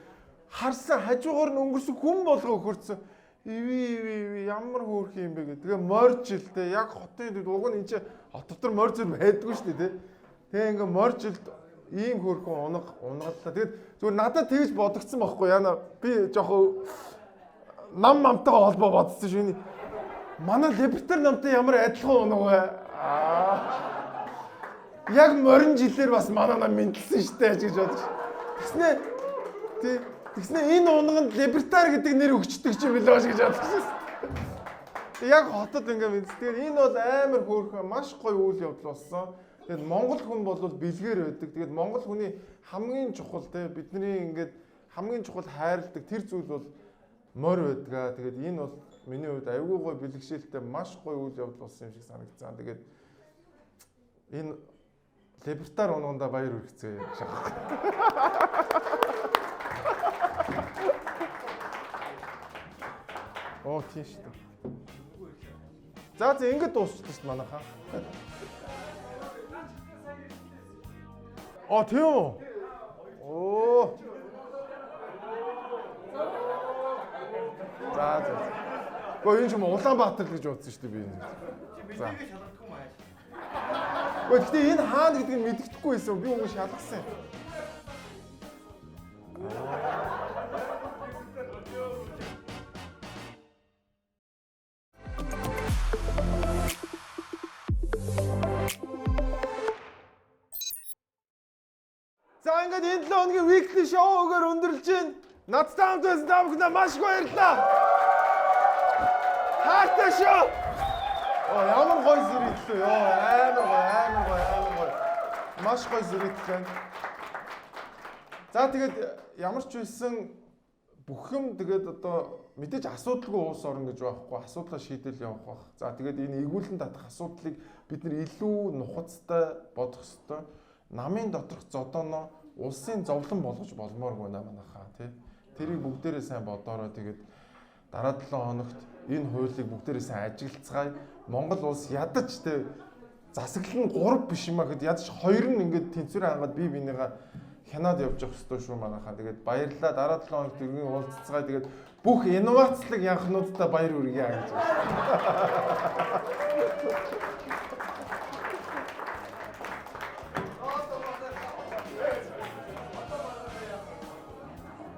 харсан хажуугаар нь өнгөрсөн хүн болгоо хөрцөн. Иви ямар хөөрх юм бэ гэдэг. Тэгээ моржилтэй яг хотын уг нь энэ хот дотор морь зүр байдгүй шүү дээ. Тэгээ ингээ моржилд ийм хөөрхөн унгаллаа. Тэгээд зүгээр надад тэгж бодогдсон байхгүй яана. Би жоох нам намтайгаа холбоо бодсон шүү. Манай либертар намтай ямар адилхан унаг вэ? Яг морин жилээр бас манай нам мэдлсэн штэ гэж бодож. Тэгснэ энэ унганд либертар гэдэг нэр өгчдөг юм билээ гэж бодсон. Яг хотод ингээ мэддэг. Энэ бол амар хөөрхөн маш гоё үйл явдал болсон. Тэгээд Монгол хүн бол бэлгээр байдаг. Тэгээд Монгол хүний хамгийн чухал те бидний ингээд хамгийн чухал хайрладаг тэр зүйл бол морь байдгаа. Тэгээд энэ бол миний хувьд аюулгүй гоё бэлгшээлтэй маш гоё үйл явдал болсон юм шиг санагдсан. Тэгээд энэ либертар унганда баяр хүргэцгээе гэж байна. Оо тийм шүү дээ. За ингэж дуусчихлаа шүү дээ манайхаа. Оо тийм үү? Оо. За. Гэхдээ энэ ч юм Улаанбаатар гэж бодсон шүү дээ би. За. Гэхдээ энэ хаана гэдгийг мэддэхгүй байсан. Би үгүй шалгасан. За ингээд энэ 7 хоногийн weekly show-оор өндөрлж байна. Надтай хамт байсан та бүхэндээ маш их баярлалаа. Хаатай шоу. Ямар гоё зэрэглээ ёо. Амар гоё. Маш гоё зэрэглээ. За тэгээд ямар ч байсан бүхэм тэгээд одоо мэдээж асуудалгүй уус орно гэж байхгүй, асуудлаа шийдэл явах байх. За тэгээд энэ эгүүлэн татах асуудлыг бид нар илүү нухацтай бодох ёстой. Намын доторх зодооно улсын зовлон болгож болмооргүй манайхаа тий. Тэрийг бүгдээрээ сайн бодоорой. Тэгээд дараа 7 хоногт энэ хуулийг бүгдээрээ сайн ажиглацгаая. Монгол улс ядаж тий засаглал нь 3 биш юм аа гэхэд ядаж 2 нь ингээд тэнцвэрээ хангаад бие бинийгаа хянаад явж явах хэрэгтэй шүү манайхаа. Тэгээд баярлалаа. Дараа 7 хоногт иргэн уулзцгаая. Тэгээд бүх инновацлог янхнуудтай баяр хүргэе гэж байна.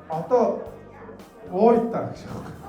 Одоо ой таа гэж.